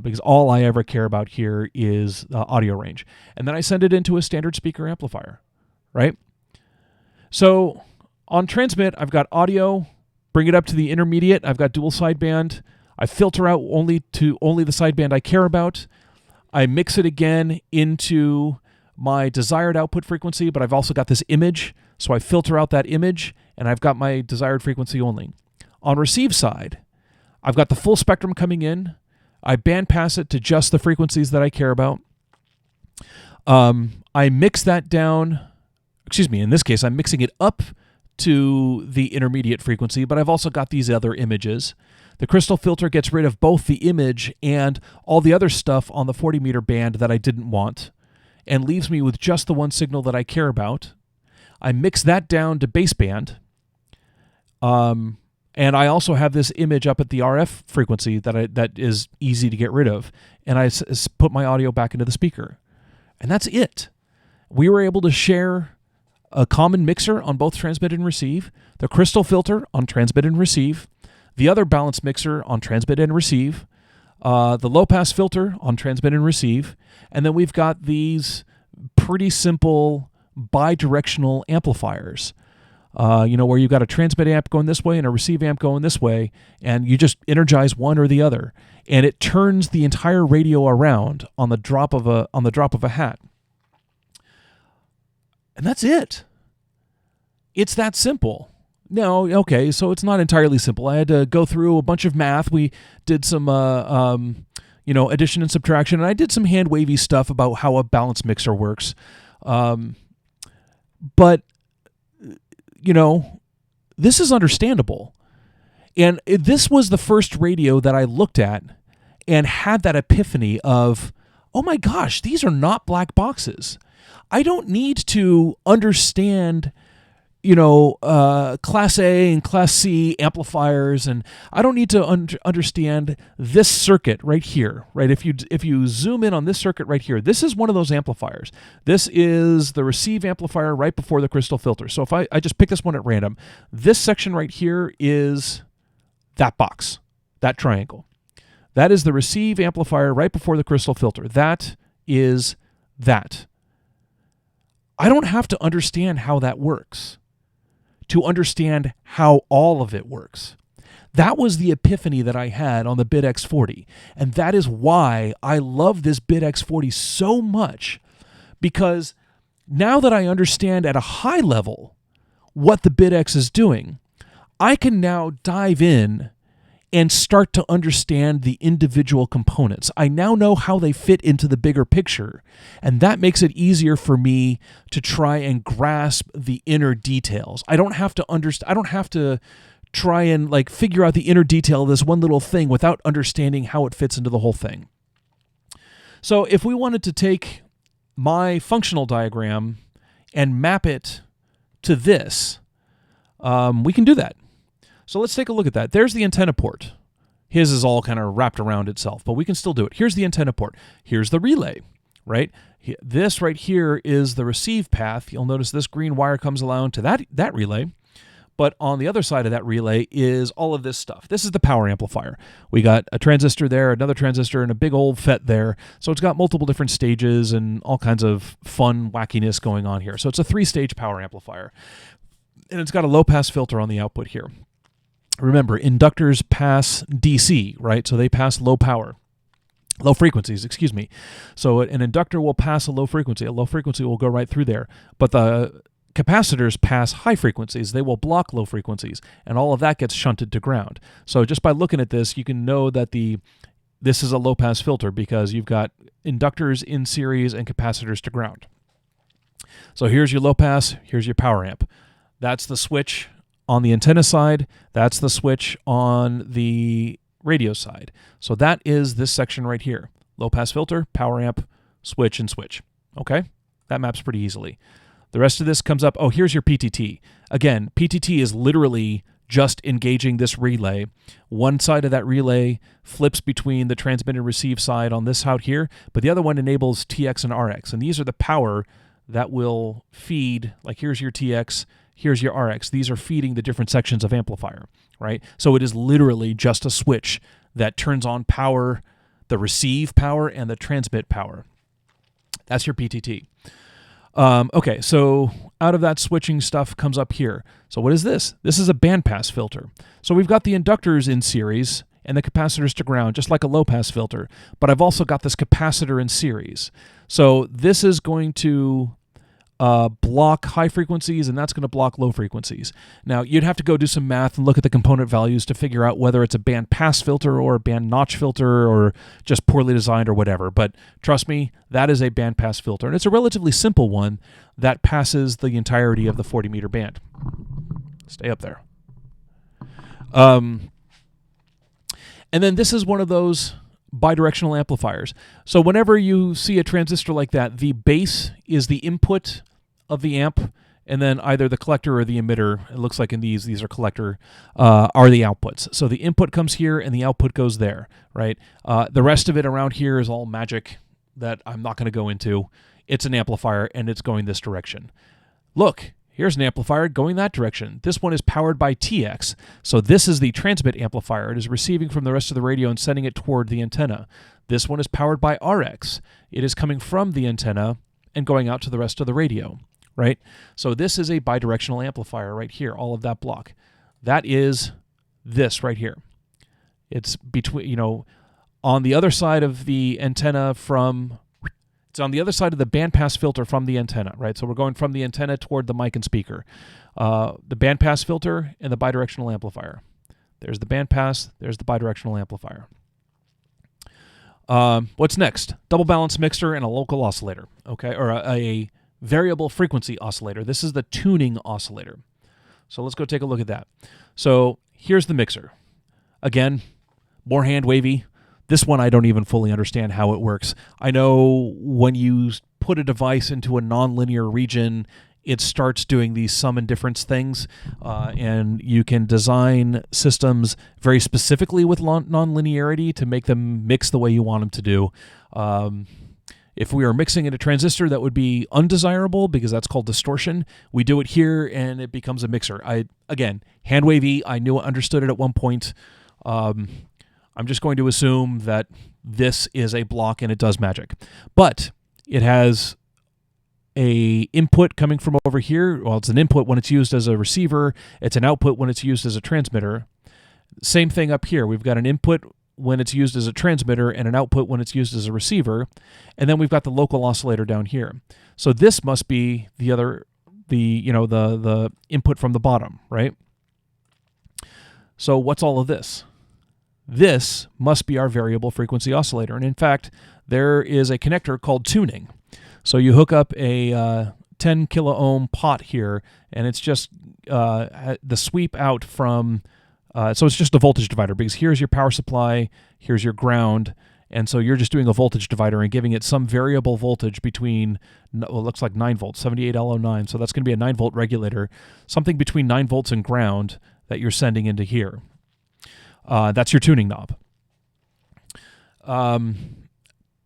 Because all I ever care about here is audio range. And then I send it into a standard speaker amplifier, right? So on transmit, I've got audio, bring it up to the intermediate. I've got dual sideband. I filter out only the sideband I care about. I mix it again into my desired output frequency, but I've also got this image, so I filter out that image, and I've got my desired frequency only. On receive side, I've got the full spectrum coming in. I bandpass it to just the frequencies that I care about. I mix that down. In this case, I'm mixing it up to the intermediate frequency, but I've also got these other images. The crystal filter gets rid of both the image and all the other stuff on the 40 meter band that I didn't want and leaves me with just the one signal that I care about. I mix that down to baseband. And I also have this image up at the RF frequency that is easy to get rid of. And I put my audio back into the speaker. And that's it. We were able to share a common mixer on both transmit and receive, the crystal filter on transmit and receive, the other balanced mixer on transmit and receive, the low-pass filter on transmit and receive, and then we've got these pretty simple bidirectional amplifiers, where you've got a transmit amp going this way and a receive amp going this way, and you just energize one or the other, and it turns the entire radio around on the drop of a hat. And that's it. It's that simple. No, okay, so it's not entirely simple. I had to go through a bunch of math. We did some, addition and subtraction, and I did some hand-wavy stuff about how a balanced mixer works. But this is understandable. And this was the first radio that I looked at and had that epiphany of, oh my gosh, these are not black boxes. I don't need to understand Class A and Class C amplifiers, and I don't need to understand this circuit right here, right? If you zoom in on this circuit right here, this is one of those amplifiers. This is the receive amplifier right before the crystal filter. So if I just pick this one at random, this section right here is that box, that triangle. That is the receive amplifier right before the crystal filter. That is that. I don't have to understand how that works to understand how all of it works. That was the epiphany that I had on the BIT X40. And that is why I love this BIT X40 so much, because now that I understand at a high level what the BIT X is doing, I can now dive in and start to understand the individual components. I now know how they fit into the bigger picture, and that makes it easier for me to try and grasp the inner details. I don't have to try and figure out the inner detail of this one little thing without understanding how it fits into the whole thing. So if we wanted to take my functional diagram and map it to this, we can do that. So let's take a look at that. There's the antenna port. His is all kind of wrapped around itself, but we can still do it. Here's the antenna port. Here's the relay, right? This right here is the receive path. You'll notice this green wire comes along to that relay, but on the other side of that relay is all of this stuff. This is the power amplifier. We got a transistor there, another transistor, and a big old FET there. So it's got multiple different stages and all kinds of fun wackiness going on here. So it's a 3-stage power amplifier, and it's got a low-pass filter on the output here. Remember, inductors pass DC, right? So they pass low frequencies, So an inductor will pass a low frequency. A low frequency will go right through there. But the capacitors pass high frequencies. They will block low frequencies. And all of that gets shunted to ground. So just by looking at this, you can know that this is a low-pass filter because you've got inductors in series and capacitors to ground. So here's your low-pass. Here's your power amp. That's the switch on the antenna side, that's the switch on the radio side. So that is this section right here. Low pass filter, power amp, switch, and switch. Okay? That maps pretty easily. The rest of this comes up, here's your PTT. Again, PTT is literally just engaging this relay. One side of that relay flips between the transmit and receive side on this out here, but the other one enables TX and RX. And these are the power that will feed, like here's your TX, here's your RX. These are feeding the different sections of amplifier, right? So it is literally just a switch that turns on power, the receive power, and the transmit power. That's your PTT. Okay, so out of that switching stuff comes up here. So what is this? This is a bandpass filter. So we've got the inductors in series and the capacitors to ground, just like a low-pass filter. But I've also got this capacitor in series. So this is going to block high frequencies, and that's going to block low frequencies. Now, you'd have to go do some math and look at the component values to figure out whether it's a band pass filter or a band notch filter or just poorly designed or whatever. But trust me, that is a band pass filter, and it's a relatively simple one that passes the entirety of the 40-meter band. Stay up there. And then this is one of those bidirectional amplifiers. So whenever you see a transistor like that, the base is the input of the amp, and then either the collector or the emitter, it looks like in these are collector, are the outputs. So the input comes here and the output goes there, right? The rest of it around here is all magic that I'm not going to go into. It's an amplifier and it's going this direction. Look, here's an amplifier going that direction. This one is powered by TX. So this is the transmit amplifier. It is receiving from the rest of the radio and sending it toward the antenna. This one is powered by RX. It is coming from the antenna and going out to the rest of the radio, right? So this is a bidirectional amplifier right here, all of that block. That is this right here. It's between, on the other side of the antenna it's on the other side of the bandpass filter from the antenna, right? So we're going from the antenna toward the mic and speaker. The bandpass filter and the bidirectional amplifier. There's the bandpass, there's the bidirectional amplifier. What's next? Double balance mixer and a local oscillator, okay? Or a variable frequency oscillator. This is the tuning oscillator. So let's go take a look at that. So here's the mixer. Again, more hand wavy. This one I don't even fully understand how it works. I know when you put a device into a nonlinear region, it starts doing these sum and difference things, and you can design systems very specifically with nonlinearity to make them mix the way you want them to do. If we are mixing in a transistor, that would be undesirable because that's called distortion. We do it here and it becomes a mixer. Again, hand wavy, I understood it at one point. I'm just going to assume that this is a block and it does magic. But it has a input coming from over here. Well, it's an input when it's used as a receiver. It's an output when it's used as a transmitter. Same thing up here. We've got an input when it's used as a transmitter and an output when it's used as a receiver. And then we've got the local oscillator down here. So this must be the input from the bottom, right? So what's all of this? This must be our variable frequency oscillator. And in fact, there is a connector called tuning. So you hook up a 10 kilo ohm pot here, and it's just the sweep out from, so it's just a voltage divider, because here's your power supply, here's your ground, and so you're just doing a voltage divider and giving it some variable voltage between, well, it looks like 9 volts, 78L09, so that's going to be a 9 volt regulator, something between 9 volts and ground that you're sending into here. That's your tuning knob.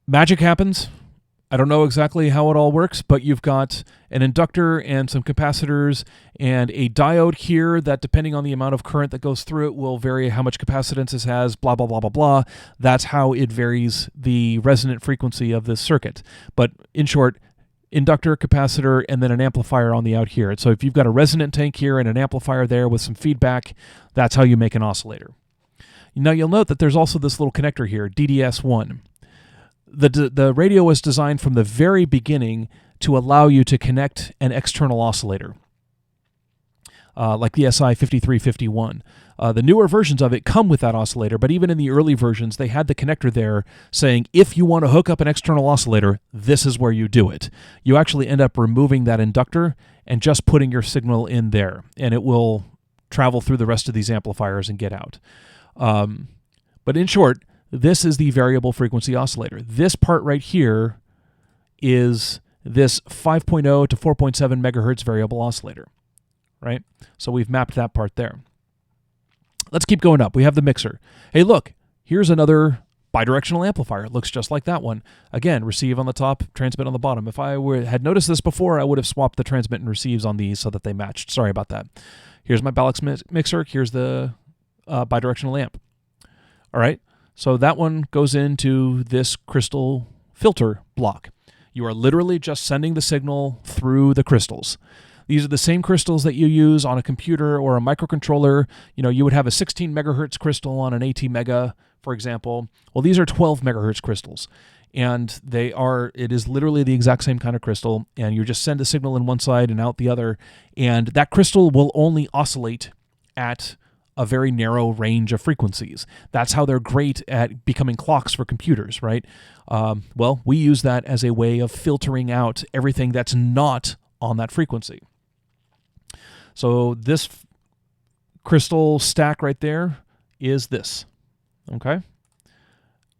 Magic happens. I don't know exactly how it all works, but you've got an inductor and some capacitors and a diode here that, depending on the amount of current that goes through it, will vary how much capacitance it has, blah, blah, blah, blah, blah. That's how it varies the resonant frequency of this circuit. But in short, inductor, capacitor, and then an amplifier on the out here. So if you've got a resonant tank here and an amplifier there with some feedback, that's how you make an oscillator. Now you'll note that there's also this little connector here, DDS1. The radio was designed from the very beginning to allow you to connect an external oscillator, like the SI5351. The newer versions of it come with that oscillator, but even in the early versions, they had the connector there saying, if you want to hook up an external oscillator, this is where you do it. You actually end up removing that inductor and just putting your signal in there, and it will travel through the rest of these amplifiers and get out. But in short, this is the variable frequency oscillator. This part right here is this 5.0 to 4.7 megahertz variable oscillator, right? So we've mapped that part there. Let's keep going up. We have the mixer. Hey, look, here's another bidirectional amplifier. It looks just like that one. Again, receive on the top, transmit on the bottom. If I had noticed this before, I would have swapped the transmit and receives on these so that they matched. Sorry about that. Here's my Balax mixer. Here's the bidirectional amp. All right, so that one goes into this crystal filter block. You are literally just sending the signal through the crystals. These are the same crystals that you use on a computer or a microcontroller. You would have a 16 megahertz crystal on an ATmega, for example. Well, these are 12 megahertz crystals, and it is literally the exact same kind of crystal, and you just send a signal in one side and out the other, and that crystal will only oscillate at a very narrow range of frequencies. That's how they're great at becoming clocks for computers, right? Well, we use that as a way of filtering out everything that's not on that frequency. So this crystal stack right there is this. Okay.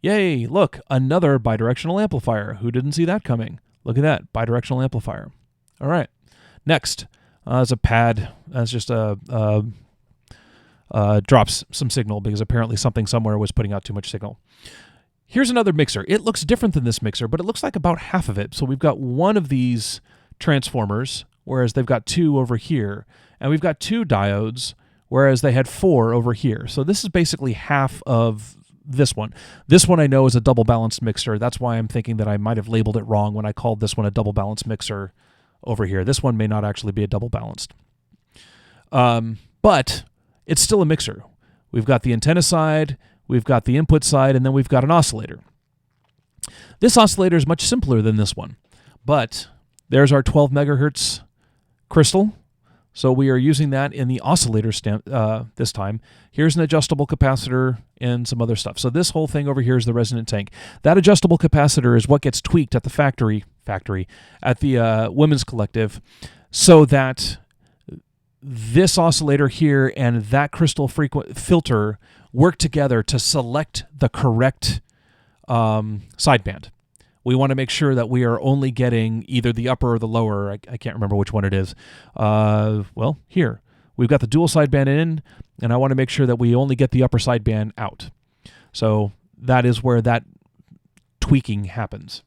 Yay, look, another bidirectional amplifier. Who didn't see that coming? Look at that, bidirectional amplifier. All right. Next, is a pad. That's just drops some signal because apparently something somewhere was putting out too much signal. Here's another mixer. It looks different than this mixer, but it looks like about half of it. So we've got one of these transformers, whereas they've got two over here. And we've got two diodes, whereas they had four over here. So this is basically half of this one. This one I know is a double balanced mixer. That's why I'm thinking that I might have labeled it wrong when I called this one a double balanced mixer over here. This one may not actually be a double balanced. But it's still a mixer. We've got the antenna side, we've got the input side, and then we've got an oscillator. This oscillator is much simpler than this one, but there's our 12 megahertz crystal. So we are using that in the oscillator this time. Here's an adjustable capacitor and some other stuff. So this whole thing over here is the resonant tank. That adjustable capacitor is what gets tweaked at the factory at the Women's Collective, so that this oscillator here and that crystal filter work together to select the correct sideband. We want to make sure that we are only getting either the upper or the lower. I can't remember which one it is. Well, here. We've got the dual sideband in, and I want to make sure that we only get the upper sideband out. So that is where that tweaking happens.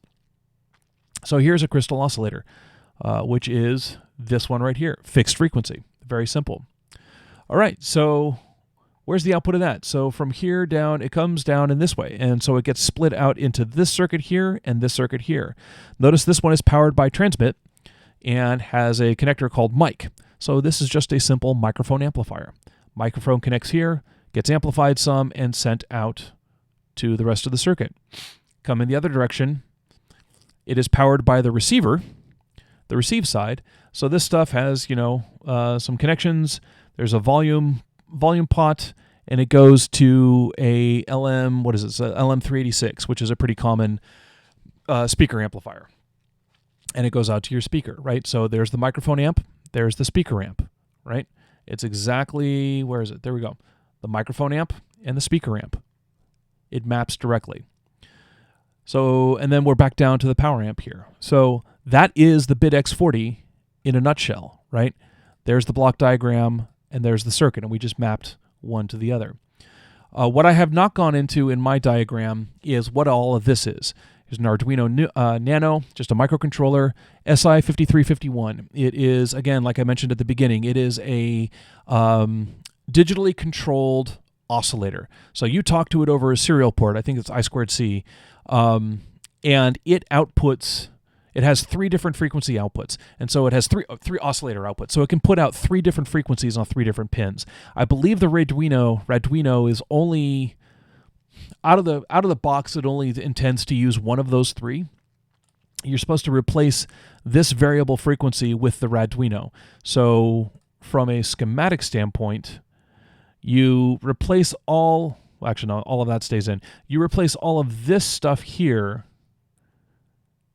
So here's a crystal oscillator, which is this one right here, fixed frequency. Very simple. All right, so where's the output of that? So from here down, it comes down in this way. And so it gets split out into this circuit here and this circuit here. Notice this one is powered by transmit and has a connector called mic. So this is just a simple microphone amplifier. Microphone connects here, gets amplified some, and sent out to the rest of the circuit. Come in the other direction. It is powered by the receiver, the receive side. So this stuff has, some connections. There's a volume pot, and it goes to a LM386, which is a pretty common speaker amplifier. And it goes out to your speaker, right? So there's the microphone amp, there's the speaker amp, right? It's exactly, where is it? There we go. The microphone amp and the speaker amp. It maps directly. So, and then we're back down to the power amp here. So that is the BID X40 in a nutshell, right? There's the block diagram, and there's the circuit, and we just mapped one to the other. What I have not gone into in my diagram is what all of this is. Here's an Arduino Nano, just a microcontroller, SI5351. It is, again, like I mentioned at the beginning, it is a digitally controlled oscillator. So you talk to it over a serial port, I think it's I2C, and it outputs. It has 3 different frequency outputs, and so it has three oscillator outputs. So it can put out 3 different frequencies on 3 different pins. I believe the Arduino is only out of the box. It only intends to use one of those 3. You're supposed to replace this variable frequency with the Arduino. So from a schematic standpoint, you replace all. Well, actually, no, all of that stays in. You replace all of this stuff here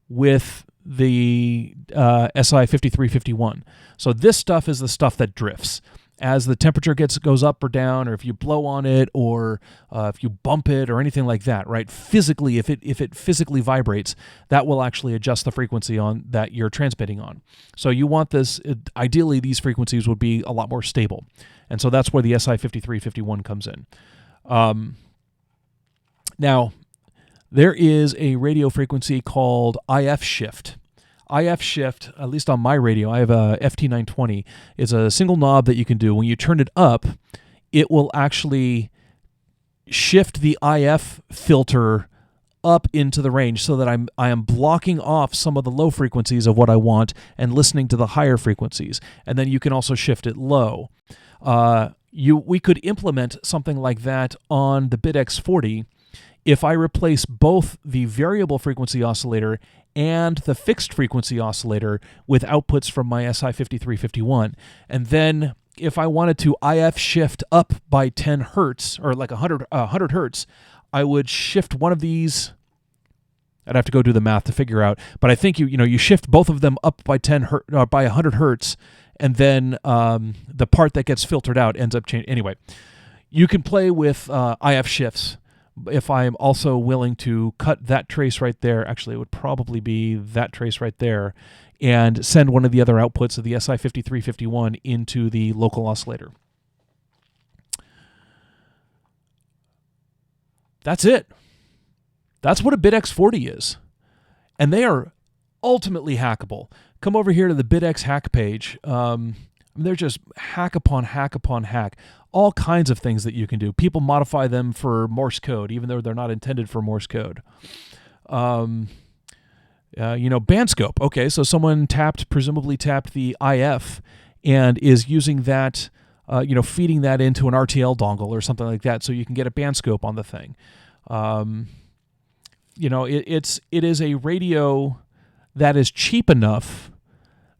with the SI5351. So this stuff is the stuff that drifts. as the temperature goes up or down, or if you blow on it, or if you bump it, or anything like that, right? Physically, if it physically vibrates, that will actually adjust the frequency on that you're transmitting on. So you want this. Ideally, these frequencies would be a lot more stable, and so that's where the SI5351 comes in. Now, there is a radio frequency called IF shift. IF shift, at least on my radio, I have a FT920, is a single knob that you can do. When you turn it up, it will actually shift the IF filter up into the range so that I am blocking off some of the low frequencies of what I want and listening to the higher frequencies. And then you can also shift it low. We could implement something like that on the BitX40 if I replace both the variable frequency oscillator and the fixed frequency oscillator with outputs from my SI5351. And then if I wanted to IF shift up by 10 hertz, or like 100 hertz, I would shift one of these. I'd have to go do the math to figure out, but I think you shift both of them up by 100 hertz, and then the part that gets filtered out ends up changing. Anyway, you can play with IF shifts. If I'm also willing to cut that trace right there, actually it would probably be that trace right there, and send one of the other outputs of the SI5351 into the local oscillator. That's it. That's what a BitX40 is. And they are ultimately hackable. Come over here to the BitX hack page. They're just hack upon hack upon hack. All kinds of things that you can do. People modify them for Morse code, even though they're not intended for Morse code. Band scope. Okay, so someone presumably tapped the IF and is using that, feeding that into an RTL dongle or something like that, so you can get a band scope on the thing. It is a radio that is cheap enough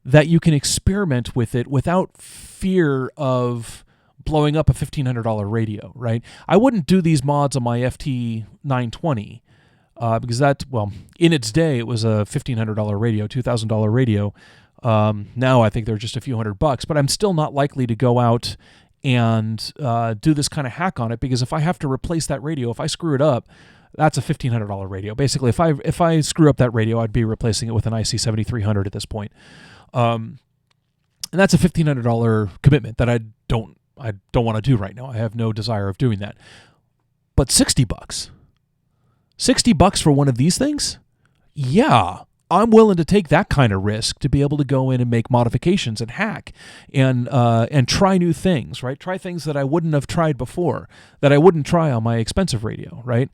that you can experiment with it without fear of blowing up a $1,500 radio, right? I wouldn't do these mods on my FT920 because in its day, it was a $1,500 radio, $2,000 radio. Now I think they're just a few $100, but I'm still not likely to go out and do this kind of hack on it, because if I have to replace that radio, if I screw it up, that's a $1,500 radio. Basically, if I screw up that radio, I'd be replacing it with an IC7300 at this point. And that's a $1,500 commitment that I don't want to do right now. I have no desire of doing that. But $60 for one of these things? Yeah, I'm willing to take that kind of risk to be able to go in and make modifications and hack and try new things, right? Try things that I wouldn't have tried before, that I wouldn't try on my expensive radio, right?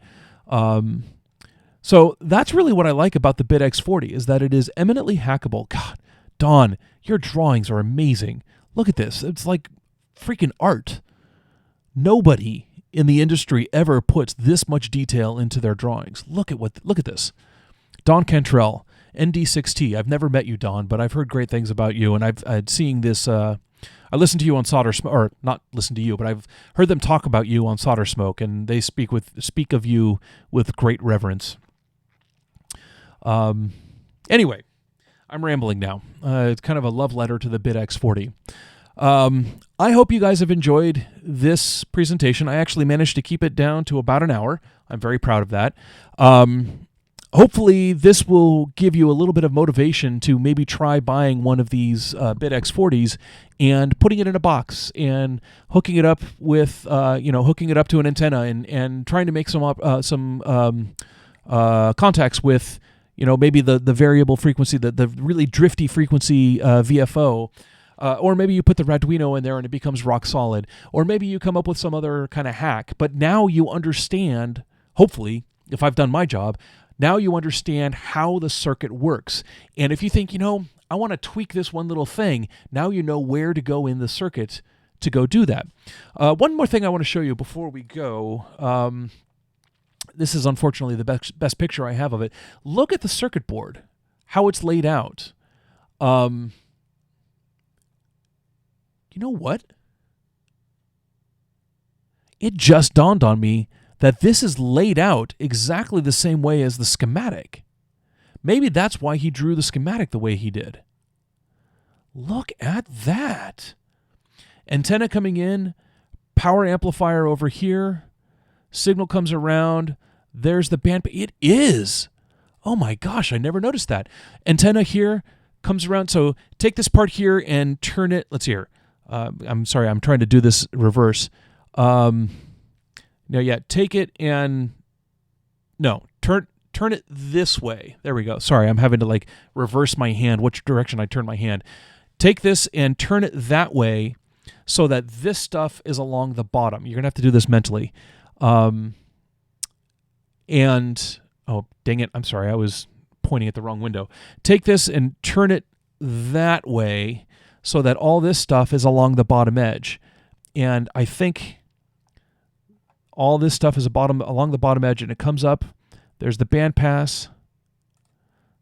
So that's really what I like about the BitX40, is that it is eminently hackable. God, Don, your drawings are amazing. Look at this. It's like freaking art. Nobody in the industry ever puts this much detail into their drawings. Look at this. Don Cantrell, ND6T. I've never met you, Don, but I've heard great things about you, and I've seen this. I listened to you on Solder Smoke, or not listened to you, but I've heard them talk about you on Solder Smoke, and they speak of you with great reverence. Anyway, I'm rambling now. It's kind of a love letter to the BitX40. I hope you guys have enjoyed this presentation. I actually managed to keep it down to about an hour. I'm very proud of that. Hopefully this will give you a little bit of motivation to maybe try buying one of these BitX40s and putting it in a box and hooking it up with, hooking it up to an antenna and trying to make some contacts with, maybe the variable frequency, the really drifty frequency VFO. Or maybe you put the Arduino in there and it becomes rock solid. Or maybe you come up with some other kind of hack. But now you understand, hopefully, if I've done my job, now you understand how the circuit works. And if you think, I want to tweak this one little thing, now you know where to go in the circuit to go do that. One more thing I want to show you before we go. This is unfortunately the best picture I have of it. Look at the circuit board, how it's laid out. You know what? It just dawned on me that this is laid out exactly the same way as the schematic. Maybe that's why he drew the schematic the way he did. Look at that. Antenna coming in, power amplifier over here, signal comes around, there's the band. It is. Oh my gosh, I never noticed that. Antenna here comes around. So take this part here and turn it. Let's see here. I'm sorry, I'm trying to do this reverse. Take it and turn it this way. There we go. Sorry, I'm having to like reverse my hand, which direction I turn my hand. Take this and turn it that way so that this stuff is along the bottom. You're going to have to do this mentally. Oh, dang it. I'm sorry. I was pointing at the wrong window. Take this and turn it that way so that all this stuff is along the bottom edge. And I think all this stuff is along the bottom edge, and it comes up. There's the bandpass.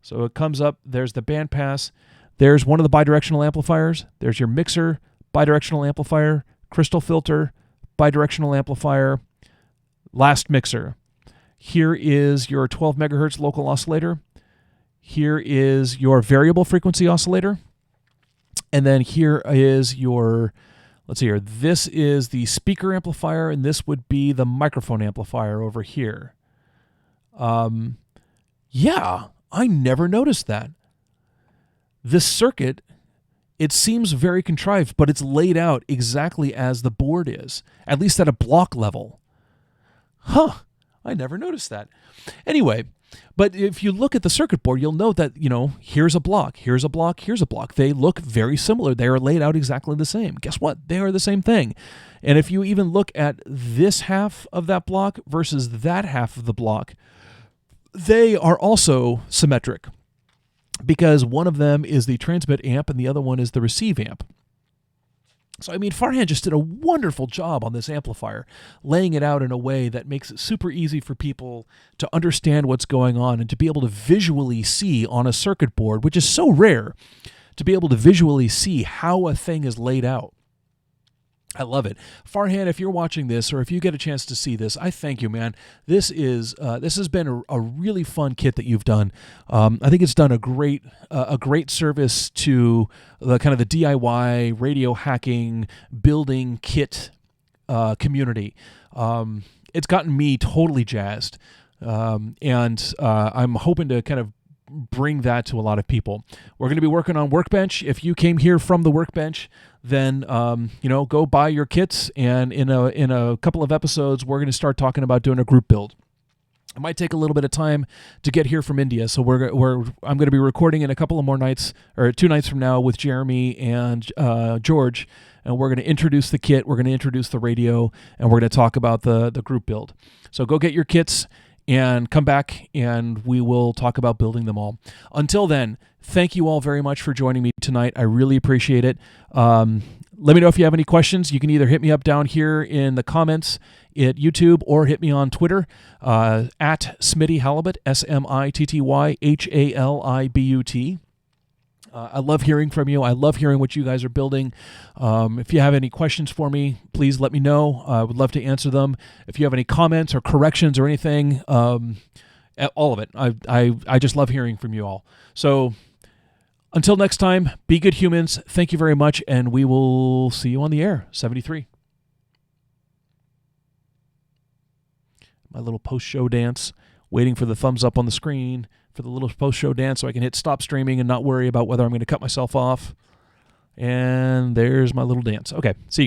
So it comes up. There's the bandpass. There's one of the bidirectional amplifiers. There's your mixer, bidirectional amplifier, crystal filter, bidirectional amplifier, last mixer. Here is your 12 megahertz local oscillator. Here is your variable frequency oscillator. And then here is your, let's see here, this is the speaker amplifier, and this would be the microphone amplifier over here. Yeah, I never noticed that. This circuit, it seems very contrived, but it's laid out exactly as the board is, at least at a block level. Huh, I never noticed that. Anyway, but if you look at the circuit board, you'll note that, here's a block, here's a block, here's a block. They look very similar. They are laid out exactly the same. Guess what? They are the same thing. And if you even look at this half of that block versus that half of the block, they are also symmetric because one of them is the transmit amp and the other one is the receive amp. So, Farhan just did a wonderful job on this amplifier, laying it out in a way that makes it super easy for people to understand what's going on and to be able to visually see on a circuit board, which is so rare, to be able to visually see how a thing is laid out. I love it. Farhan, if you're watching this or if you get a chance to see this, I thank you, man. This has been a really fun kit that you've done. I think it's done a great service to the kind of the DIY radio hacking building kit community. It's gotten me totally jazzed, and I'm hoping to kind of bring that to a lot of people. We're going to be working on Workbench. If you came here from the Workbench, then go buy your kits, and in a couple of episodes we're going to start talking about doing a group build. It might take a little bit of time to get here from India, so I'm going to be recording in a couple of more nights, or 2 nights from now, with Jeremy and George, and we're going to introduce the kit, we're going to introduce the radio, and we're going to talk about the group build. So go get your kits and come back, and we will talk about building them all. Until then, thank you all very much for joining me tonight. I really appreciate it. Let me know if you have any questions. You can either hit me up down here in the comments at YouTube or hit me on Twitter at Smitty Halibut, SMITTYHALIBUT. I love hearing from you. I love hearing what you guys are building. If you have any questions for me, please let me know. I would love to answer them. If you have any comments or corrections or anything, all of it. I just love hearing from you all. So until next time, be good humans. Thank you very much, and we will see you on the air. 73. My little post-show dance, waiting for the thumbs up on the screen for the little post-show dance so I can hit stop streaming and not worry about whether I'm going to cut myself off. And there's my little dance. Okay, see you.